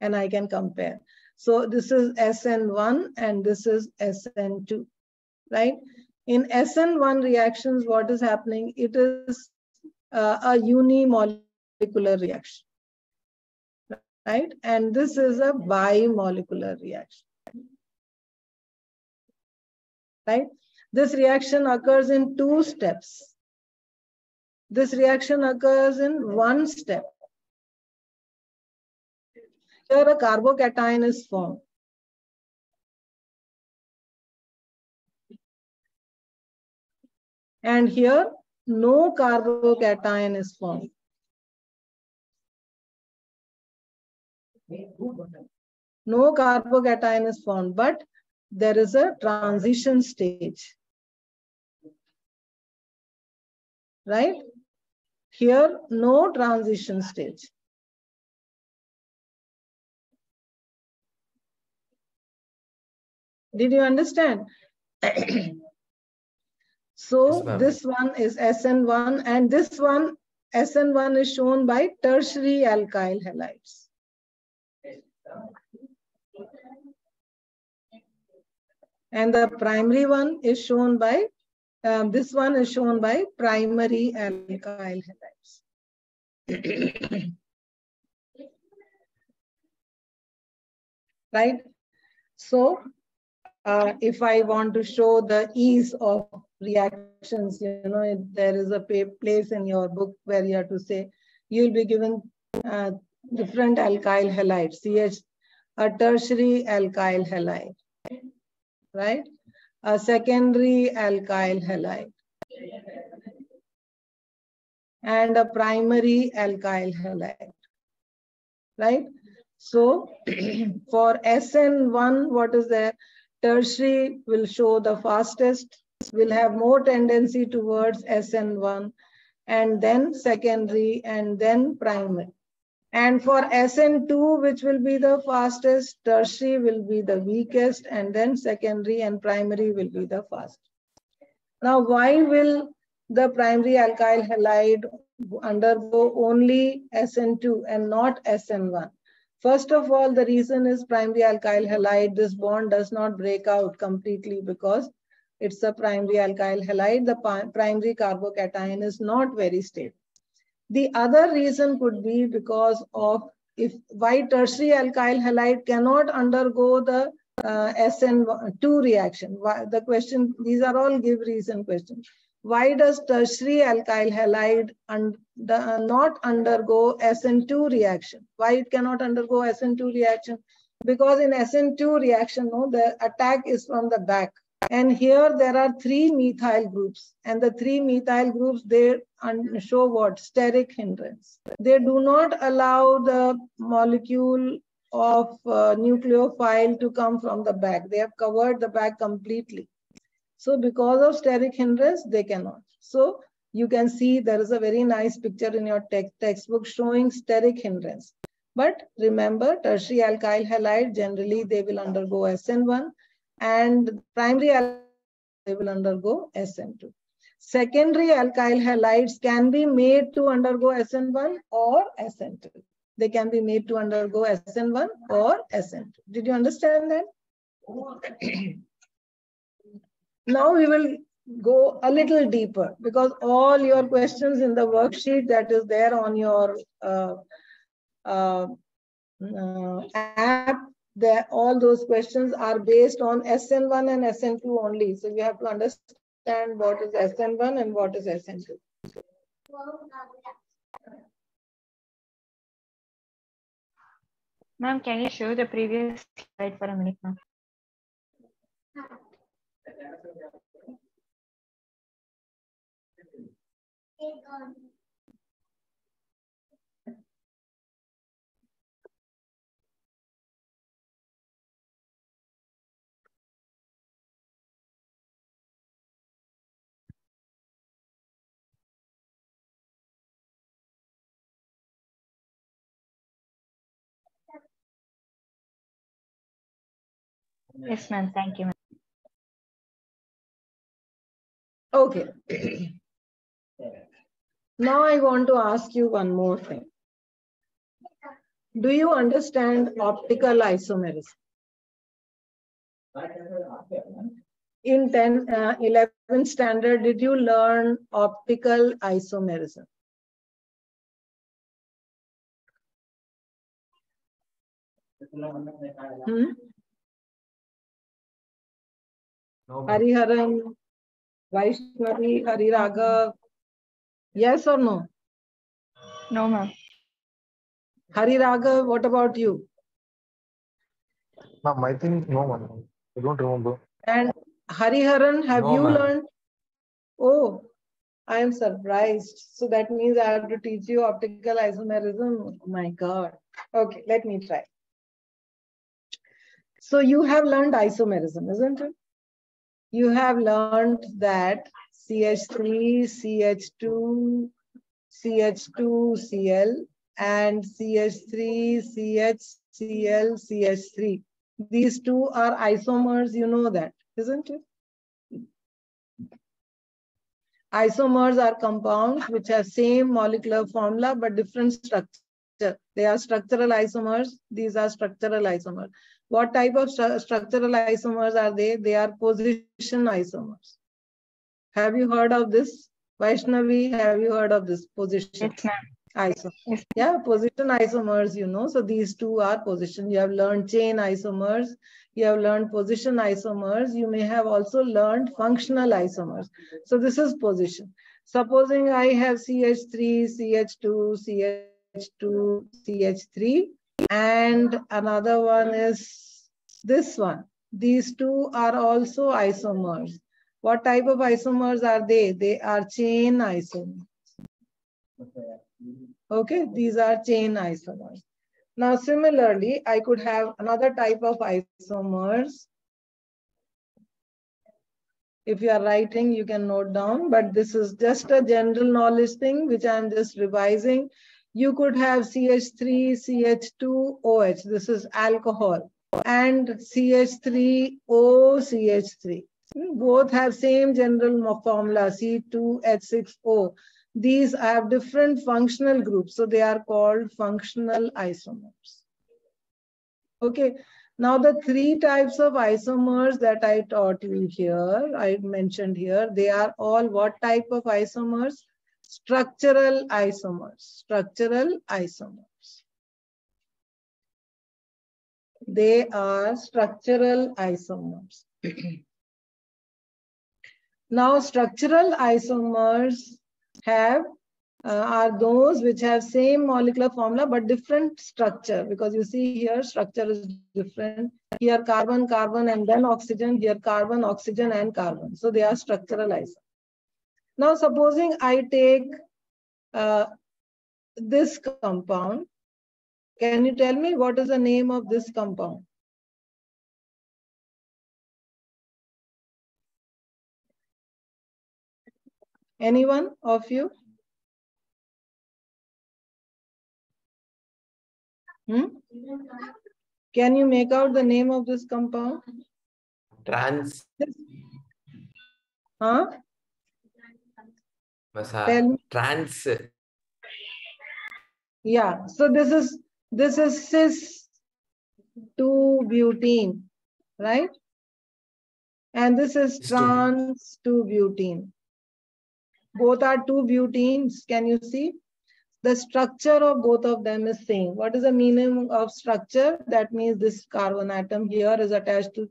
and I can compare. So this is SN1 and this is SN2, right? In SN1 reactions, what is happening? It is a unimolecular reaction, right? And this is a bimolecular reaction, right? This reaction occurs in 2 steps. This reaction occurs in 1 step. Here a carbocation is formed. And here no carbocation is formed. No carbocation is formed, but there is a transition stage, right? Here, no transition stage. Did you understand? So Yes, this one is SN1 and this one, SN1 is shown by tertiary alkyl halides. And the primary one is shown by, this one is shown by primary alkyl halides. Right? So, if I want to show the ease of reactions, there is a place in your book where you have to say, you'll be given different alkyl halides, CH, a tertiary alkyl halide, right? A secondary alkyl halide, and a primary alkyl halide, right? So for SN1, what is there? Tertiary will show the fastest, will have more tendency towards SN1, and then secondary, and then primary. And for SN2, which will be the fastest, tertiary will be the weakest, and then secondary and primary will be the fastest. Now, why will the primary alkyl halide undergo only SN2 and not SN1? First of all, the reason is primary alkyl halide, this bond does not break out completely because it's a primary alkyl halide. The primary carbocation is not very stable. The other reason could be because of why tertiary alkyl halide cannot undergo the SN2 reaction. Why, the question, these are all give reason questions. Why does tertiary alkyl halide not undergo SN2 reaction? Why it cannot undergo SN2 reaction? Because in SN2 reaction, the attack is from the back. And here there are 3 methyl groups. And the 3 methyl groups, they show what? Steric hindrance. They do not allow the molecule of nucleophile to come from the back. They have covered the back completely. So because of steric hindrance, they cannot. So you can see there is a very nice picture in your textbook showing steric hindrance. But remember, tertiary alkyl halide, generally they will undergo SN1, and primary alkyl they will undergo SN2. Secondary alkyl halides can be made to undergo SN1 or SN2. They can be made to undergo SN1 or SN2. Did you understand that? Now we will go a little deeper, because all your questions in the worksheet that is there on your app, all those questions are based on SN1 and SN2 only. So you have to understand what is SN1 and what is SN2. Ma'am, can you show the previous slide for a minute, ma'am? Yes, ma'am. Thank you, ma'am. Okay. Now I want to ask you one more thing. Do you understand optical isomerism? In 11th standard, did you learn optical isomerism? No, Hariharan, Vaishnavi, Hariraghav, yes or no? No, ma'am. Hariraghav, what about you? Ma'am, I think no one. I don't remember. And Hariharan, have No, you ma'am. learned? Oh, I am surprised. So that means I have to teach you optical isomerism. Oh my God. Okay, let me try. So you have learned isomerism, isn't it? You have learned that CH3, CH2, CH2, Cl, and CH3, CH, Cl, CH3. These two are isomers, you know that, isn't it? Isomers are compounds which have same molecular formula but different structure. They are structural isomers. These are structural isomers. What type of structural isomers are they? They are position isomers. Have you heard of this? Vaishnavi, have you heard of this position? Yes, ma'am. Isomer. Yes. Yeah, position isomers, you know. So these two are position. You have learned chain isomers. You have learned position isomers. You may have also learned functional isomers. So this is position. Supposing I have CH3, CH2, CH2, CH3, and another one is this one. These two are also isomers. What type of isomers are they? They are chain isomers. Okay, these are chain isomers. Now, similarly, I could have another type of isomers. If you are writing, you can note down, but this is just a general knowledge thing, which I'm just revising. You could have CH3, CH2OH. This is alcohol. And CH3O, CH3. Both have same general formula, C2H6O. These have different functional groups, so they are called functional isomers. Okay, now the three types of isomers that I taught you here, I mentioned here, they are all what type of isomers? Structural isomers. Structural isomers. They are structural isomers. Now, structural isomers have are those which have same molecular formula but different structure, because you see here structure is different. Here carbon, carbon, and then oxygen. Here carbon, oxygen, and carbon. So they are structural isomers. Now, supposing I take this compound Can you tell me what is the name of this compound? Anyone of you? Can you make out the name of this compound? Trans. Huh? Tell me. Trans. Yeah. So this is cis-2-butene, right? And this is trans-2-butene. Both are 2-butenes. Can you see? The structure of both of them is same. What is the meaning of structure? That means this carbon atom here is attached to,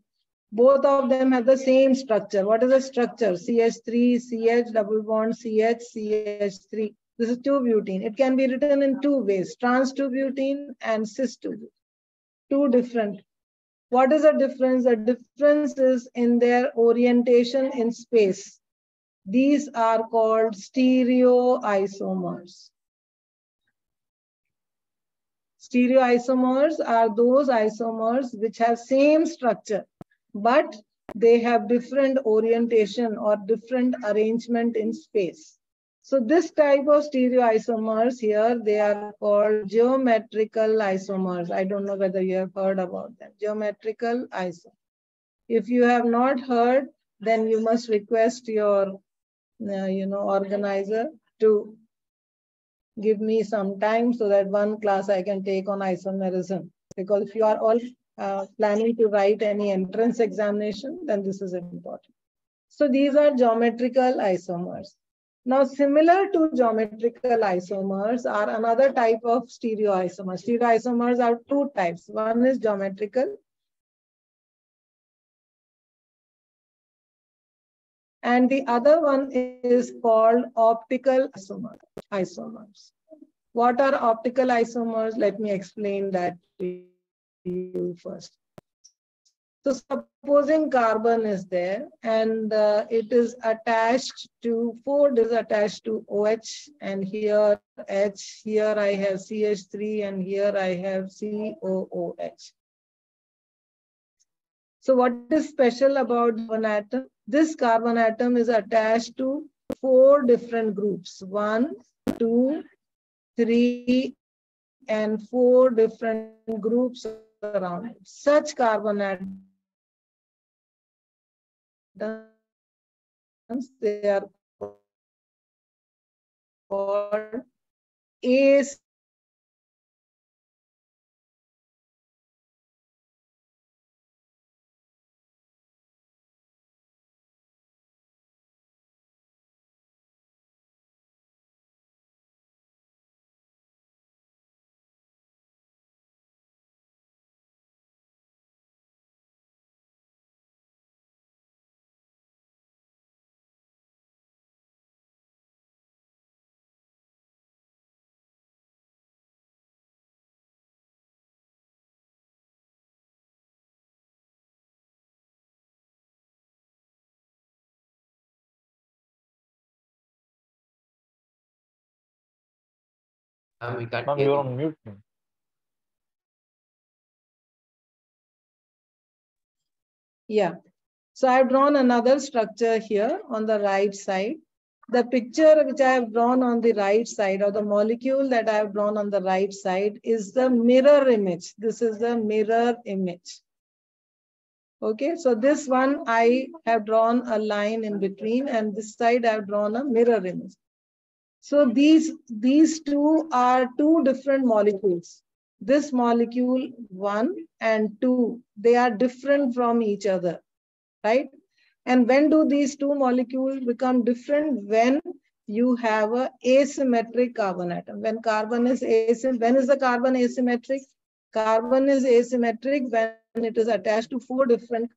both of them have the same structure. What is the structure? CH3, CH, double bond, CH, CH3. This is 2-butene. It can be written in two ways, trans-2-butene and cis-2-butene. Two different. What is the difference? The difference is in their orientation in space. These are called stereoisomers. Stereoisomers are those isomers which have same structure, but they have different orientation or different arrangement in space. So this type of stereoisomers here, they are called geometrical isomers. I don't know whether you have heard about them. Geometrical isomers. If you have not heard, then you must request your organizer to give me some time so that one class I can take on isomerism. Because if you are all planning to write any entrance examination, then this is important. So these are geometrical isomers. Now, similar to geometrical isomers are another type of stereoisomers. Stereoisomers are two types. One is geometrical, and the other one is called optical isomers. What are optical isomers? Let me explain that to you first. So supposing carbon is there and it is attached to, 4 is attached to OH, and here H, here I have CH3 and here I have COOH. So what is special about carbon atom? This carbon atom is attached to 4 different groups, 1, 2, 3, and 4 different groups around it. Such carbon atoms, they are called asymmetric. We can't Ma'am, hear you're you. on mute. Yeah. So I've drawn another structure here on the right side. The picture which I have drawn on the right side, or the molecule that I have drawn on the right side, is the mirror image. This is the mirror image. Okay, so this one I have drawn a line in between, and this side I have drawn a mirror image. So these two are two different molecules. This molecule 1 and 2, they are different from each other, right? And when do these two molecules become different? When you have an asymmetric carbon atom. When carbon is asymmetric, when is the carbon asymmetric? Carbon is asymmetric when it is attached to 4 different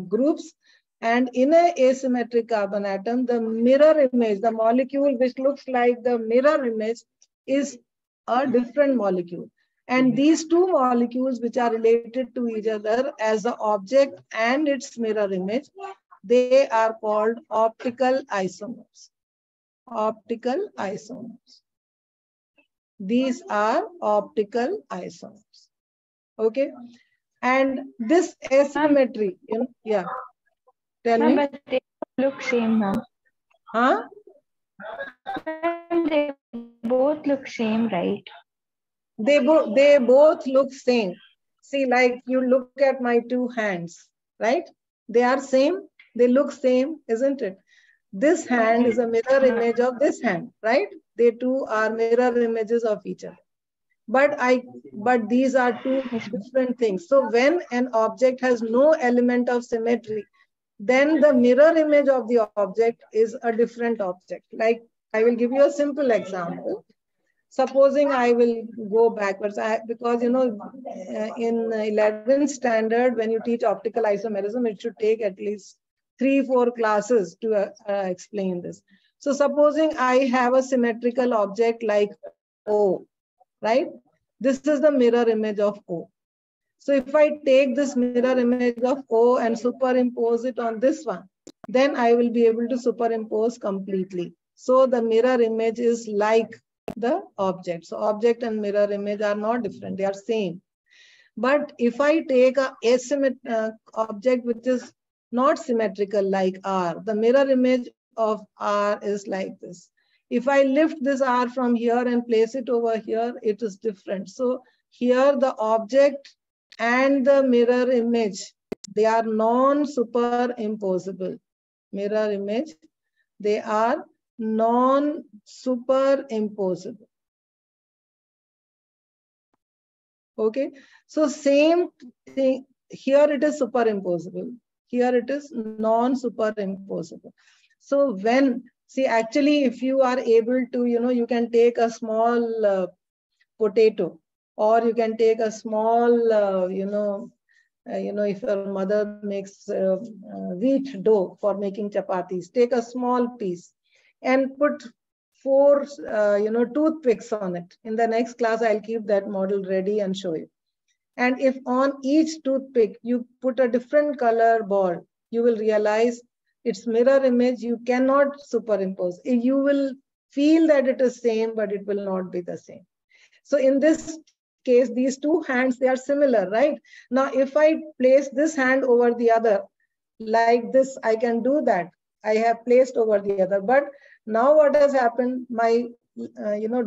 groups. And in an asymmetric carbon atom, the mirror image, the molecule which looks like the mirror image, is a different molecule. And these two molecules which are related to each other as the object and its mirror image, they are called optical isomers. Optical isomers. These are optical isomers. Okay. And this asymmetry, yeah. Tell me. But they look same, ma'am. Huh? They both look same, right? They both look same. See, like you look at my two hands, right? They are same. They look same, isn't it? This hand is a mirror image of this hand, right? They two are mirror images of each other. But these are two different things. So when an object has no element of symmetry, then the mirror image of the object is a different object. Like I will give you a simple example. Supposing I will go backwards, because in 11th standard, when you teach optical isomerism, it should take at least 3-4 classes to explain this. So supposing I have a symmetrical object like O, right? This is the mirror image of O. So if I take this mirror image of O and superimpose it on this one, then I will be able to superimpose completely. So the mirror image is like the object. So object and mirror image are not different, they are same. But if I take a asymmetric object which is not symmetrical like R, the mirror image of R is like this. If I lift this R from here and place it over here, it is different. So here the object and the mirror image, they are non-superimposable. Mirror image, they are non-superimposable. Okay, so same thing, here it is superimposable, here it is non-superimposable. So when, see, actually if you are able to, you can take a small potato, or you can take a small, if your mother makes wheat dough for making chapatis, take a small piece and put 4, toothpicks on it. In the next class, I'll keep that model ready and show you. And if on each toothpick, you put a different color ball, you will realize its mirror image, you cannot superimpose. You will feel that it is same, but it will not be the same. So in this case, these two hands, they are similar, right? Now, if I place this hand over the other, like this, I can do that. I have placed over the other, but now what has happened, my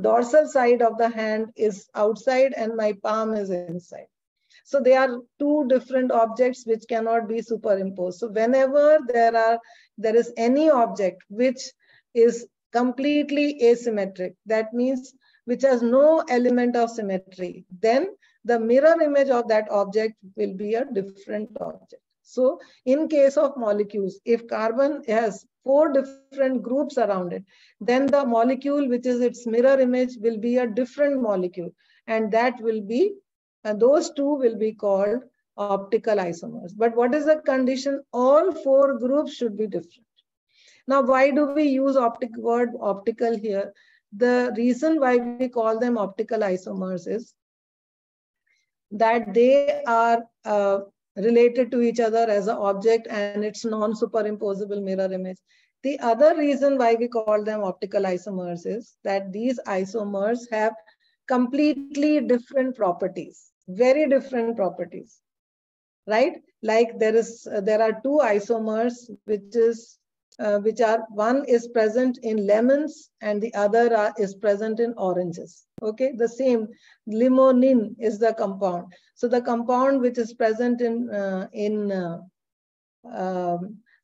dorsal side of the hand is outside and my palm is inside. So they are two different objects which cannot be superimposed. So whenever there is any object which is completely asymmetric, that means which has no element of symmetry, then the mirror image of that object will be a different object. So in case of molecules, if carbon has 4 different groups around it, then the molecule which is its mirror image will be a different molecule, and that will be, those two will be called optical isomers. But what is the condition? All 4 groups should be different. Now, why do we use word optical here? The reason why we call them optical isomers is that they are related to each other as an object and its non-superimposable mirror image. The other reason why we call them optical isomers is that these isomers have completely different properties, very different properties, right? Like there are 2 isomers which are, one is present in lemons and the other is present in oranges. Okay, the same limonin is the compound. So the compound which is present in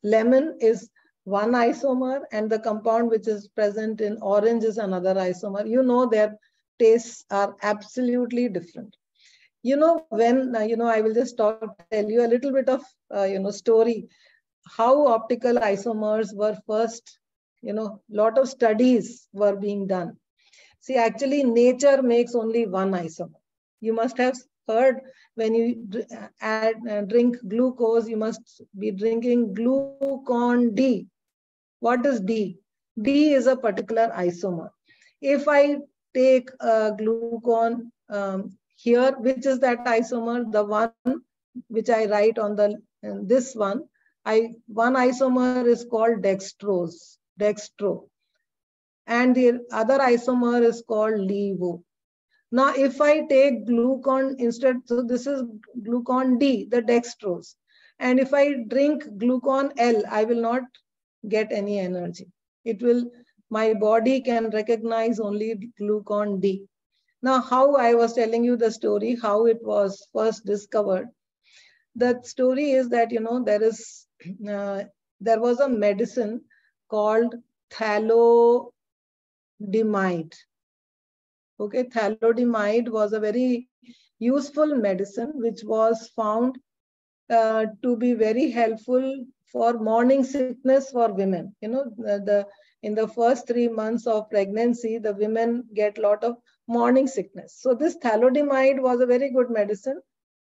lemon is one isomer, and the compound which is present in orange is another isomer. You know, their tastes are absolutely different. When I will just tell you a little bit of story how optical isomers were first, lot of studies were being done. See, actually, nature makes only one isomer. You must have heard when you drink glucose, you must be drinking glucon D. What is D? D is a particular isomer. If I take glucon here, which is that isomer? The one which I write on this one, one isomer is called dextrose, dextro. And the other isomer is called levo. Now, if I take glucon instead, so this is glucon D, the dextrose. And if I drink glucon L, I will not get any energy. It will, my body can recognize only glucon D. Now, how I was telling you the story, how it was first discovered. The story is that, there was a medicine called thalidomide. Okay, thalidomide was a very useful medicine which was found to be very helpful for morning sickness for women. In the first 3 months of pregnancy, the women get a lot of morning sickness. So this thalidomide was a very good medicine.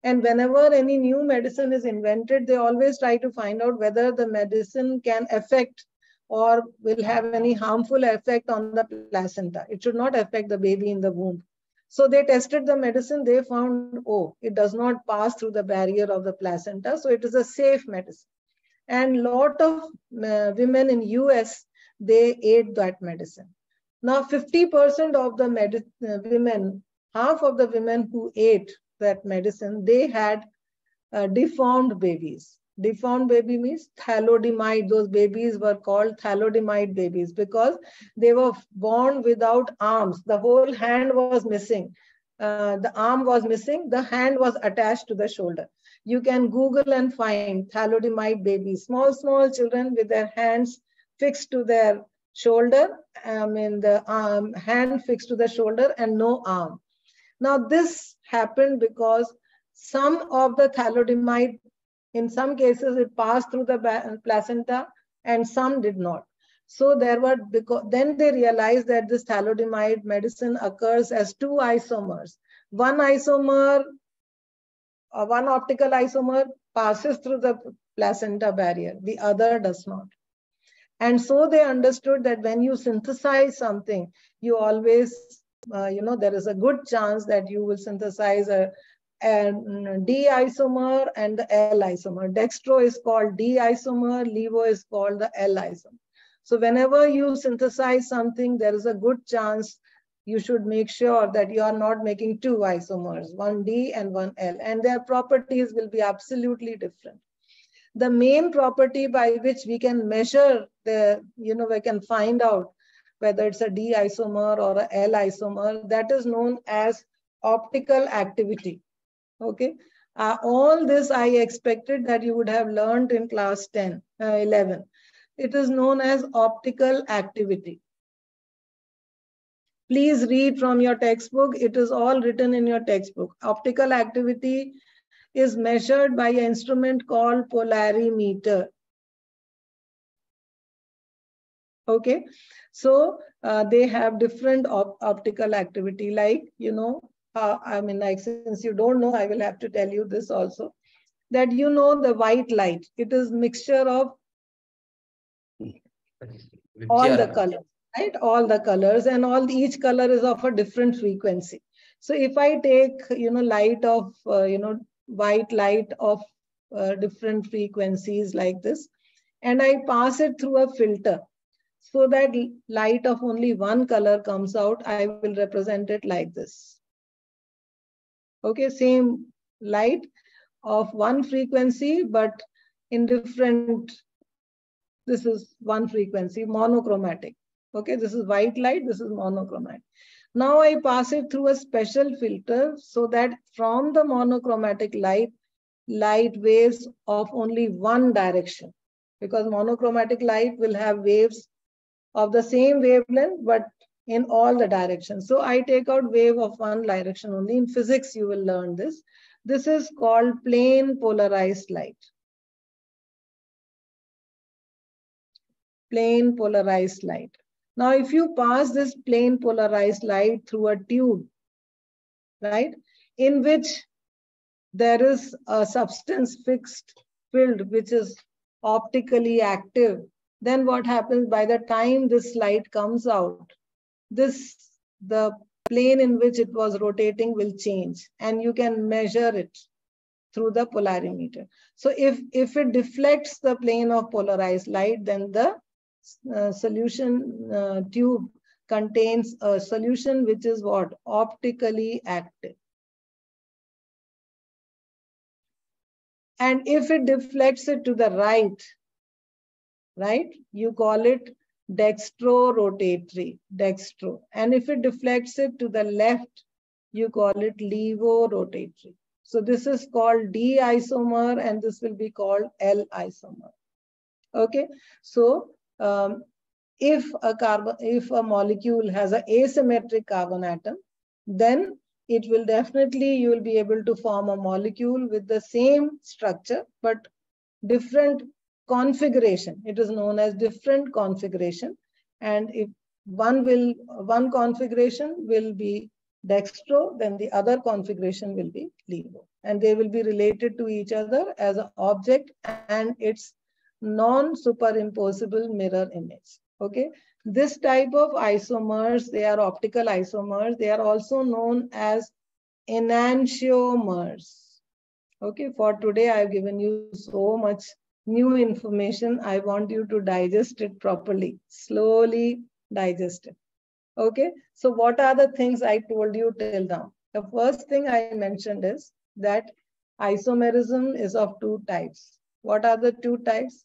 And whenever any new medicine is invented, they always try to find out whether the medicine can affect or will have any harmful effect on the placenta. It should not affect the baby in the womb. So they tested the medicine. They found, oh, it does not pass through the barrier of the placenta. So it is a safe medicine. And a lot of women in US, they ate that medicine. Now, 50% of the women, half of the women who ate that medicine, they had deformed babies. Deformed baby means thalidomide. Those babies were called thalidomide babies because they were born without arms. The whole hand was missing. The arm was missing. The hand was attached to the shoulder. You can Google and find thalidomide babies. Small, small children with their hands fixed to their shoulder. The hand fixed to the shoulder and no arm. Now, this happened because some of the thalidomide, in some cases, it passed through the placenta and some did not. So then they realized that this thalidomide medicine occurs as 2 isomers. One optical isomer passes through the placenta barrier, the other does not. And so they understood that when you synthesize something, you always, there is a good chance that you will synthesize a D isomer and the L isomer. Dextro is called D isomer, levo is called the L isomer. So whenever you synthesize something, there is a good chance you should make sure that you are not making 2 isomers, one D and one L, and their properties will be absolutely different. The main property by which we can measure we can find out whether it's a D isomer or a L isomer, that is known as optical activity. Okay, all this I expected that you would have learned in class 11. It is known as optical activity. Please read from your textbook. It is all written in your textbook. Optical activity is measured by an instrument called polarimeter. Okay, so they have different optical activity, like, since you don't know, I will have to tell you this also, that the white light, it is mixture of all the colors, right? All the colors, and each color is of a different frequency. So if I take, light of, white light of different frequencies like this, and I pass it through a filter, so that light of only one color comes out, I will represent it like this. Okay, same light of one frequency, but in different, this is one frequency, monochromatic. Okay, this is white light, this is monochromatic. Now I pass it through a special filter so that from the monochromatic light waves of only one direction, because monochromatic light will have waves of the same wavelength, but in all the directions. So I take out wave of one direction only. In physics, you will learn this. This is called plane polarized light. Plane polarized light. Now, if you pass this plane polarized light through a tube, right, in which there is a substance filled, which is optically active, then what happens by the time this light comes out, the plane in which it was rotating will change, and you can measure it through the polarimeter. So if it deflects the plane of polarized light, then the solution tube contains a solution which is what? Optically active. And if it deflects it to the right, you call it dextro-rotatory, dextro. And if it deflects it to the left, you call it levo-rotatory. So this is called D isomer and this will be called L isomer. Okay, so if a molecule has an asymmetric carbon atom, then it will definitely, you will be able to form a molecule with the same structure, but different configuration. It is known as different configuration. And if one configuration will be dextro, then the other configuration will be levo. And they will be related to each other as an object and its non-superimposable mirror image. Okay. This type of isomers, they are optical isomers. They are also known as enantiomers. Okay. For today, I have given you so much new information. I want you to digest it properly, slowly digest it. Okay. So what are the things I told you till now? The first thing I mentioned is that isomerism is of two types. What are the two types?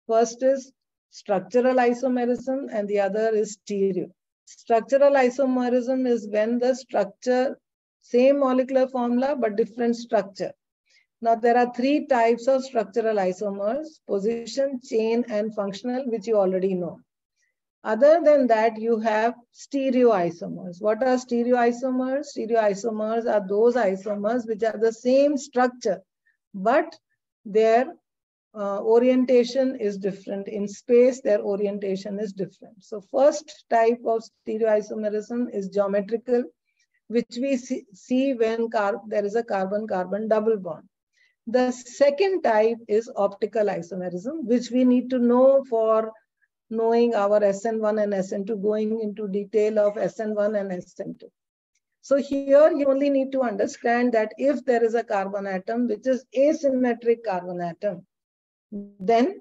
First is structural isomerism and the other is stereo. Structural isomerism is when the structure, same molecular formula, but different structure. Now, there are three types of structural isomers: position, chain, and functional, which you already know. Other than that, you have stereoisomers. What are stereoisomers? Stereoisomers are those isomers which are the same structure, but their orientation is different. In space, their orientation is different. So first type of stereoisomerism is geometrical, which we see when there is a carbon-carbon double bond. The second type is optical isomerism, which we need to know for knowing our SN1 and SN2, going into detail of SN1 and SN2. So here you only need to understand that if there is a carbon atom, which is asymmetric carbon atom, then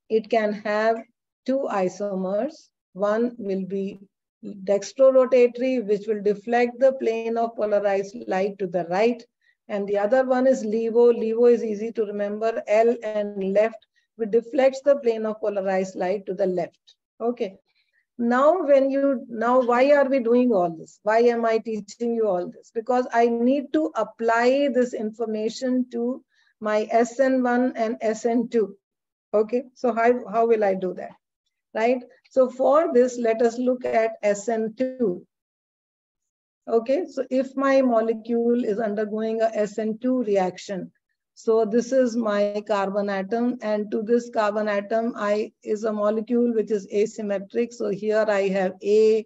it can have two isomers. One will be dextrorotatory, which will deflect the plane of polarized light to the right. And the other one is levo. Levo is easy to remember, L and left, which deflects the plane of polarized light to the left. Okay. Now, why are we doing all this? Why am I teaching you all this? Because I need to apply this information to my SN1 and SN2. Okay, so how will I do that? Right? So for this, let us look at SN2. Okay, so if my molecule is undergoing a SN2 reaction, so this is my carbon atom, and to this carbon atom, is a molecule which is asymmetric. So here I have A,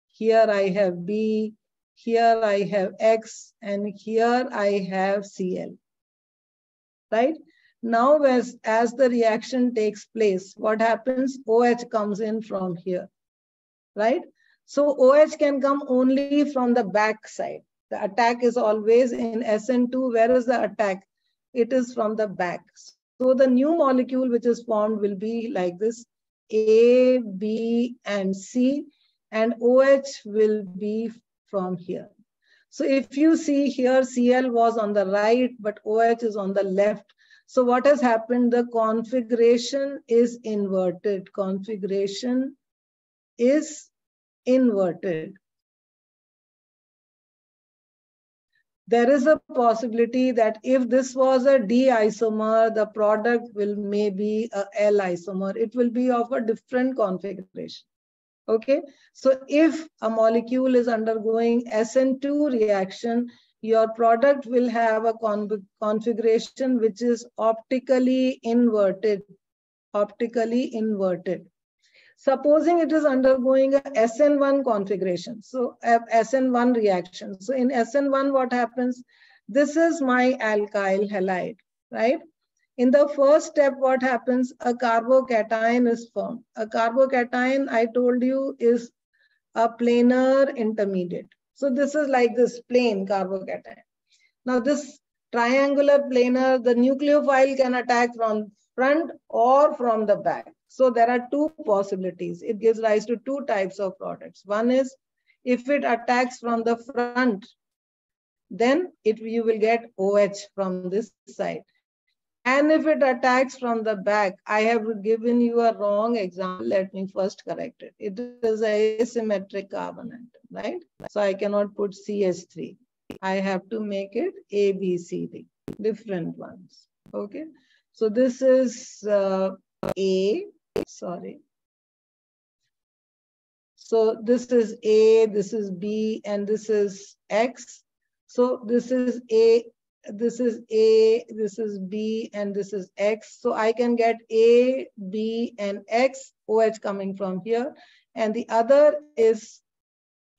here I have B, here I have X, and here I have Cl. Right? Now, as the reaction takes place, what happens? OH comes in from here. Right? So OH can come only from the back side. The attack is always in SN2. Where is the attack? It is from the back. So the new molecule which is formed will be like this: A, B, and C, and OH will be from here. So if you see here, Cl was on the right, but OH is on the left. So what has happened? The configuration is inverted. Configuration is inverted. There is a possibility that if this was a D isomer, the product will maybe a L isomer. It will be of a different configuration. Okay. So if a molecule is undergoing SN2 reaction, your product will have a configuration which is optically inverted. Optically inverted. Supposing it is undergoing a SN1 configuration, so SN1 reaction. So in SN1, what happens? This is my alkyl halide, right? In the first step, what happens? A carbocation is formed. A carbocation, I told you, is a planar intermediate. So this is like this plain carbocation. Now this triangular planar, the nucleophile can attack from front or from the back. So there are two possibilities. It gives rise to two types of products. One is if it attacks from the front, then you will get OH from this side. And if it attacks from the back, I have given you a wrong example. Let me first correct it. It is a asymmetric carbon atom, right? So I cannot put CH3. I have to make it A, B, C, D, different ones. Okay. So this is A, sorry. So this is A, this is B, and this is X. So this is A, this is A, this is B, and this is X. So I can get A, B, and X, OH coming from here. And the other is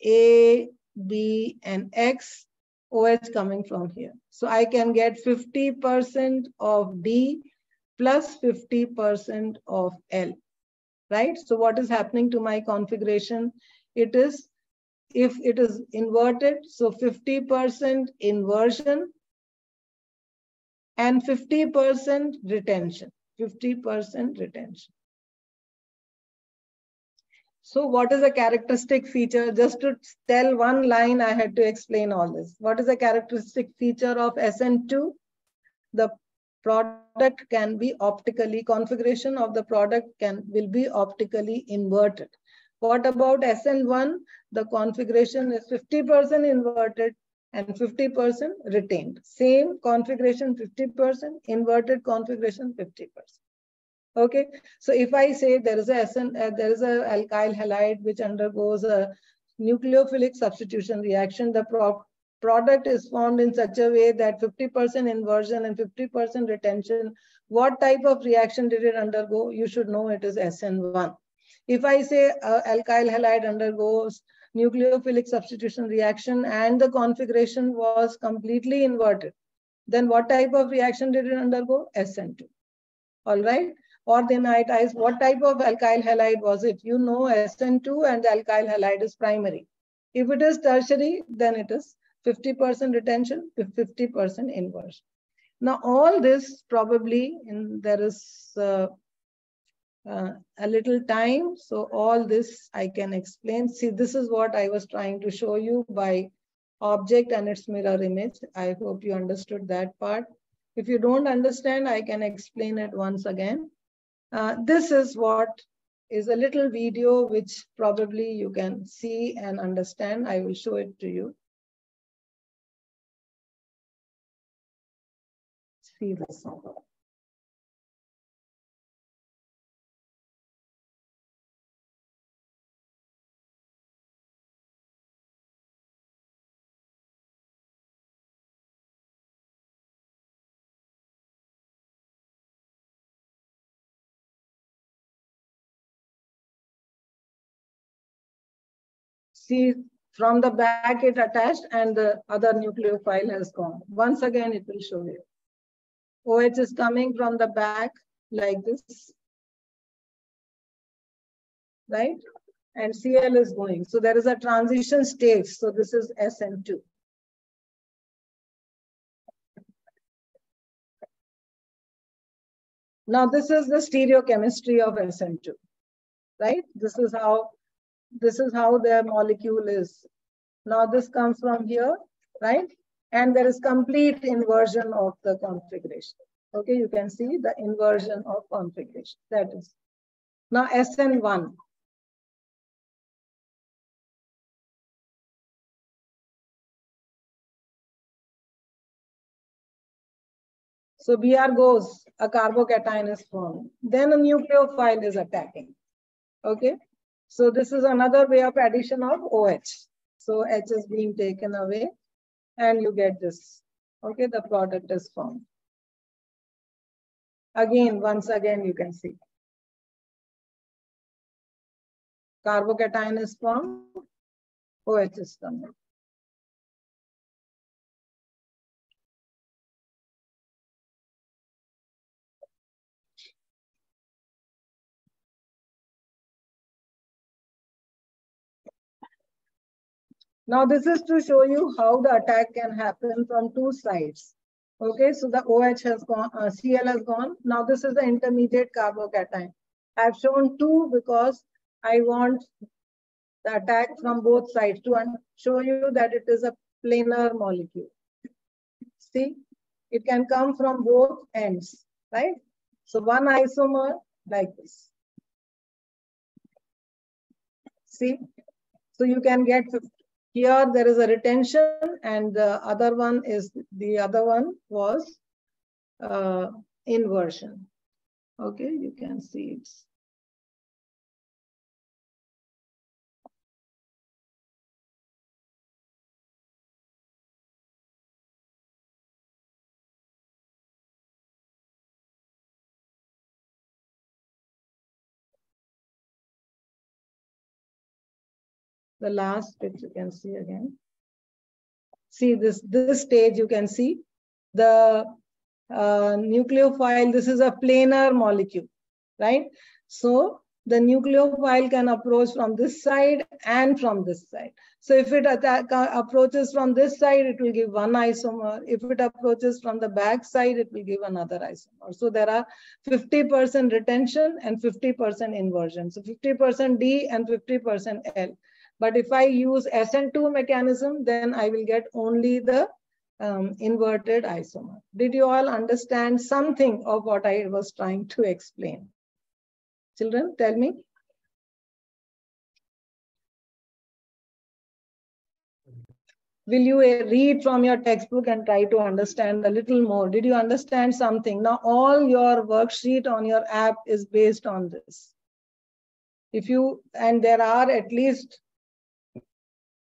A, B, and X, OH coming from here. So I can get 50% of D plus 50% of L. Right? So what is happening to my configuration? It is, if it is inverted, so 50% inversion and 50% retention, 50% retention. So what is a characteristic feature? Just to tell one line, I had to explain all this. What is a characteristic feature of SN2? The product can be optically, configuration of the product will be optically inverted. What about SN1? The configuration is 50% inverted and 50% retained. Same configuration, 50%, inverted configuration, 50%. Okay, so if I say there is a alkyl halide which undergoes a nucleophilic substitution reaction, the product is formed in such a way that 50% inversion and 50% retention. What type of reaction did it undergo? You should know it is SN1. If I say alkyl halide undergoes nucleophilic substitution reaction and the configuration was completely inverted, then what type of reaction did it undergo? SN2. All right. Or they might ask, what type of alkyl halide was it? You know SN2 and the alkyl halide is primary. If it is tertiary, then it is 50% retention, 50% inversion. Now, all this probably, there is a little time. So all this I can explain. See, this is what I was trying to show you by object and its mirror image. I hope you understood that part. If you don't understand, I can explain it once again. This is what is a little video which probably you can see and understand. I will show it to you. See this. See, from the back it attached and the other nucleophile has gone. Once again, it will show you. OH is coming from the back like this, right? And Cl is going. So there is a transition stage. So this is SN2. Now this is the stereochemistry of SN2, right? This is how their molecule is. Now this comes from here, right? And there is complete inversion of the configuration. Okay, you can see the inversion of configuration. That is. Now SN1. So Br goes, a carbocation is formed. Then a nucleophile is attacking. Okay. So this is another way of addition of OH. So H is being taken away and you get this. Okay, the product is formed. Again, once again, you can see. Carbocation is formed, OH is coming. Now this is to show you how the attack can happen from two sides. Okay, so the OH has gone, Cl has gone. Now this is the intermediate carbocation. I've shown 2 because I want the attack from both sides to show you that it is a planar molecule. See, it can come from both ends, right? So one isomer like this. See, so you can get here there is a retention, and the other one was inversion. Okay, you can see it. The last bit you can see again. See this stage you can see the nucleophile. This is a planar molecule, right? So the nucleophile can approach from this side and from this side. So if it approaches from this side, it will give one isomer. If it approaches from the back side, it will give another isomer. So there are 50% retention and 50% inversion. So 50% D and 50% L. But if I use SN2 mechanism, then I will get only the inverted isomer. Did you all understand something of what I was trying to explain? Children, tell me. Will you read from your textbook and try to understand a little more? Did you understand something? Now all your worksheet on your app is based on this. And there are at least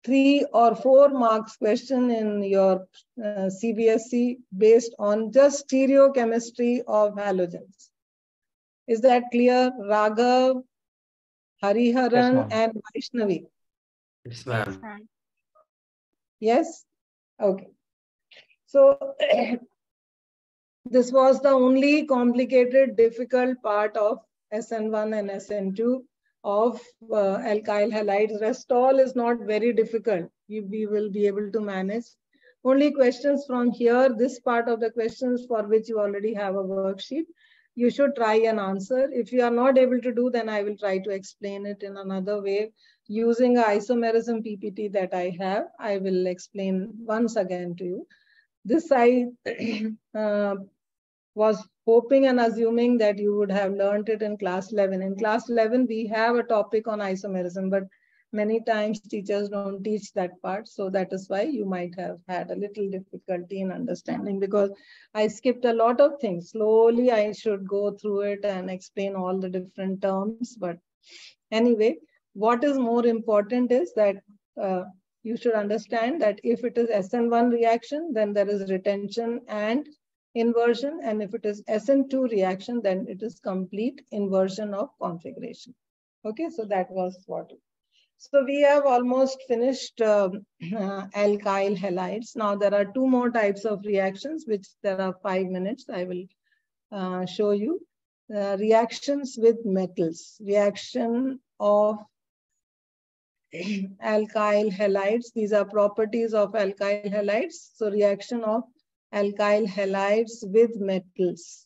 3 or 4 marks question in your CBSE based on just stereochemistry of halogens. Is that clear? Raghav, Hariharan, Yes, and Vaishnavi. Yes, ma'am. Yes? Okay. So this was the only complicated, difficult part of SN1 and SN2 of alkyl halides. Rest all is not very difficult. We will be able to manage. Only questions from here, this part of the questions for which you already have a worksheet, you should try and answer. If you are not able to do, then I will try to explain it in another way. Using an isomerism PPT that I have, I will explain once again to you. This I was hoping and assuming that you would have learned it in class 11. In class 11, we have a topic on isomerism, but many times teachers don't teach that part. So that is why you might have had a little difficulty in understanding, because I skipped a lot of things. Slowly, I should go through it and explain all the different terms. But anyway, what is more important is that you should understand that if it is SN1 reaction, then there is retention and inversion, and if it is SN2 reaction, then it is complete inversion of configuration. Okay, so that was what. So we have almost finished alkyl halides. Now there are 2 more types of reactions, which there are 5 minutes. I will show you. Reactions with metals. Reaction of alkyl halides. These are properties of alkyl halides. So reaction of alkyl halides with metals.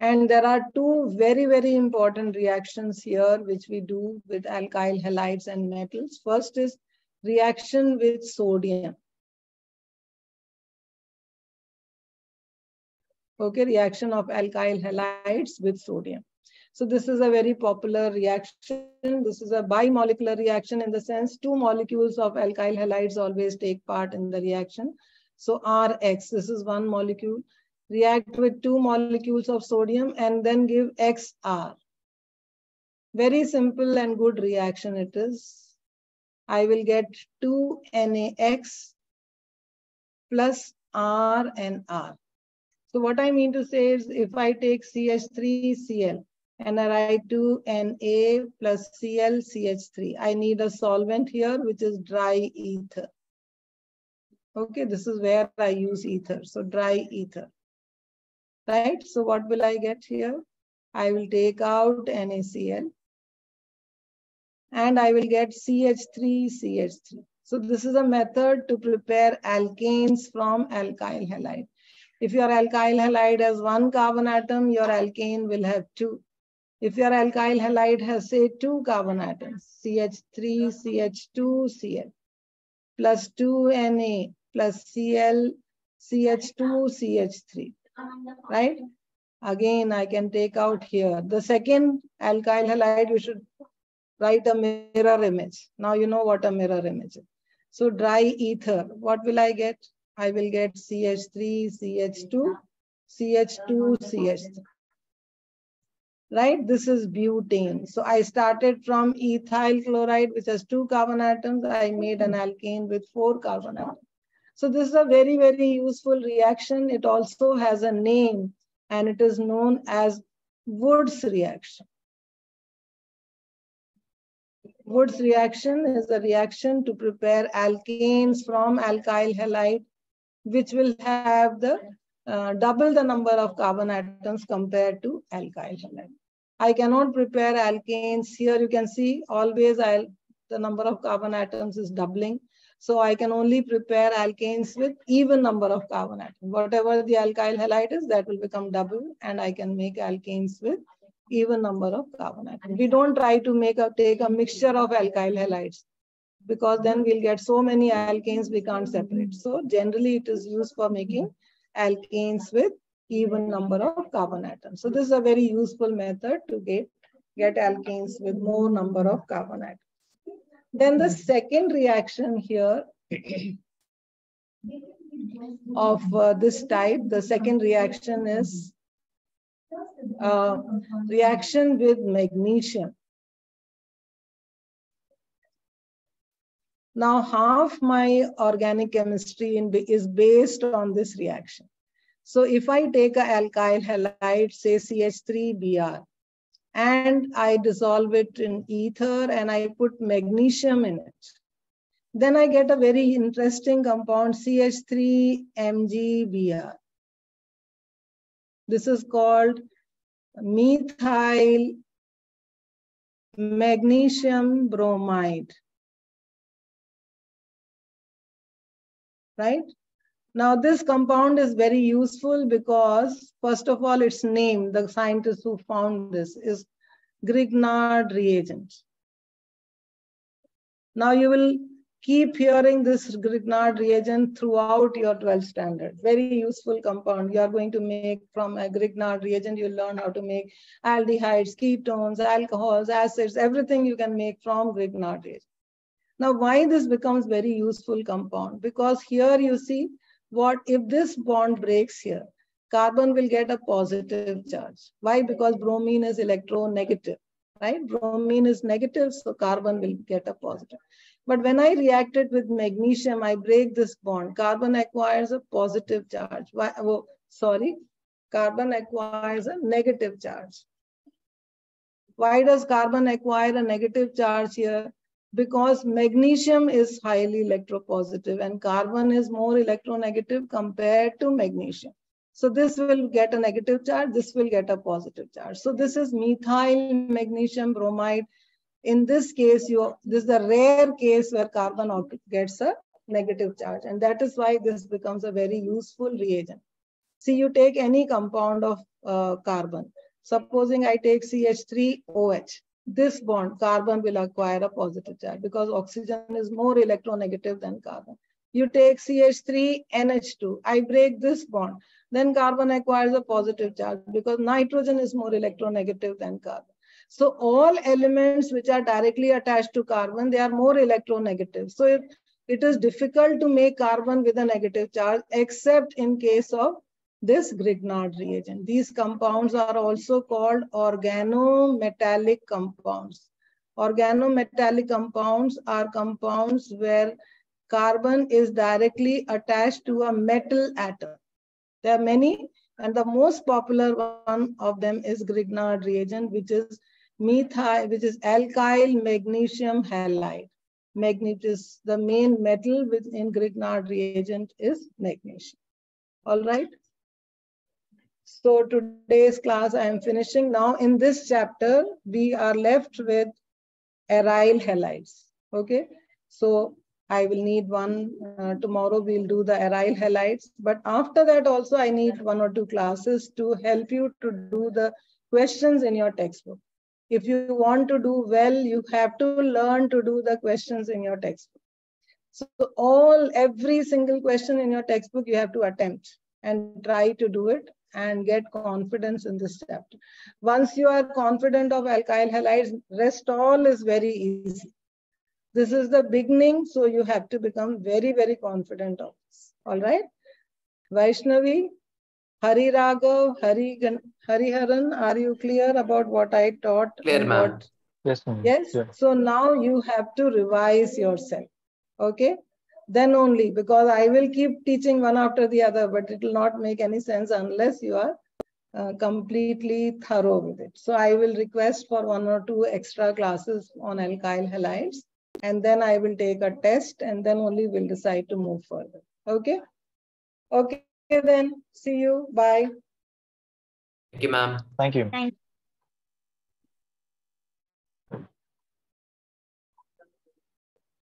And there are 2 very, very important reactions here which we do with alkyl halides and metals. First is reaction with sodium. Okay, reaction of alkyl halides with sodium. So this is a very popular reaction. This is a bimolecular reaction in the sense 2 molecules of alkyl halides always take part in the reaction. So Rx, this is 1 molecule, react with 2 molecules of sodium and then give XR. Very simple and good reaction it is. I will get 2 NaX plus R and R. So what I mean to say is if I take CH3Cl, and I write 2 Na plus Cl CH3. I need a solvent here, which is dry ether. Okay, this is where I use ether. So dry ether. Right? So what will I get here? I will take out NaCl. And I will get CH3CH3. So this is a method to prepare alkanes from alkyl halide. If your alkyl halide has 1 carbon atom, your alkane will have 2. If your alkyl halide has, say, 2 carbon atoms, CH3, CH2, Cl, plus 2Na, plus Cl, CH2, CH3, right? Again, I can take out here. The second alkyl halide, you should write a mirror image. Now you know what a mirror image is. So dry ether, what will I get? I will get CH3, CH2, CH2, CH3. Right? This is butane. So I started from ethyl chloride, which has 2 carbon atoms. I made an alkane with 4 carbon atoms. So this is a very, very useful reaction. It also has a name, and it is known as Wood's reaction. Wood's reaction is a reaction to prepare alkanes from alkyl halide, which will have the double the number of carbon atoms compared to alkyl halide. I cannot prepare alkanes. Here you can see always the number of carbon atoms is doubling. So I can only prepare alkanes with even number of carbon atoms. Whatever the alkyl halide is, that will become double, and I can make alkanes with even number of carbon atoms. We don't try to take a mixture of alkyl halides, because then we'll get so many alkanes we can't separate. So generally it is used for making alkanes with even number of carbon atoms. So this is a very useful method to get alkanes with more number of carbon atoms. Then the second reaction here of this type, the second reaction is reaction with magnesium. Now, half my organic chemistry is based on this reaction. So if I take an alkyl halide, say CH3Br, and I dissolve it in ether and I put magnesium in it, then I get a very interesting compound, CH3MgBr. This is called methyl magnesium bromide. Right? Now, this compound is very useful because, first of all, its name, the scientist who found this, is Grignard reagent. Now, you will keep hearing this Grignard reagent throughout your 12th standard. Very useful compound. You are going to make from a Grignard reagent, you'll learn how to make aldehydes, ketones, alcohols, acids, everything you can make from Grignard reagent. Now, why this becomes very useful compound? Because here you see, what if this bond breaks here? Carbon will get a positive charge. Why? Because bromine is electronegative, right? Bromine is negative, so carbon will get a positive. But when I react it with magnesium, I break this bond. Carbon acquires a positive charge. Why? Oh, sorry, carbon acquires a negative charge. Why does carbon acquire a negative charge here? Because magnesium is highly electropositive and carbon is more electronegative compared to magnesium. So this will get a negative charge, this will get a positive charge. So this is methyl magnesium bromide. In this case, this is the rare case where carbon gets a negative charge, and that is why this becomes a very useful reagent. See, you take any compound of carbon. Supposing I take CH3OH. This bond, carbon will acquire a positive charge because oxygen is more electronegative than carbon. You take CH3NH2, I break this bond, then carbon acquires a positive charge because nitrogen is more electronegative than carbon. So all elements which are directly attached to carbon, they are more electronegative. So it is difficult to make carbon with a negative charge except in case of this Grignard reagent. These compounds are also called organometallic compounds. Organometallic compounds are compounds where carbon is directly attached to a metal atom. There are many, and the most popular one of them is Grignard reagent, which is alkyl magnesium halide. Magnesium, the main metal within Grignard reagent is magnesium. All right. So today's class I am finishing. Now in this chapter, we are left with aryl halides. Okay. So I will need one. Tomorrow we'll do the aryl halides. But after that also I need 1 or 2 classes to help you to do the questions in your textbook. If you want to do well, you have to learn to do the questions in your textbook. So every single question in your textbook you have to attempt and try to do it and get confidence in this chapter. Once you are confident of alkyl halides, rest all is very easy. This is the beginning, so you have to become very, very confident of this. All right? Vaishnavi, Hari Raghav, Hariharan, are you clear about what I taught? Clear, and ma'am. what? Yes, ma'am. Yes. Yeah. So now you have to revise yourself. Okay? Then only, because I will keep teaching one after the other, but it will not make any sense unless you are completely thorough with it. So I will request for 1 or 2 extra classes on alkyl halides, and then I will take a test, and then only we'll decide to move further. Okay? Okay then. See you. Bye. Thank you, ma'am. Thank you. Thank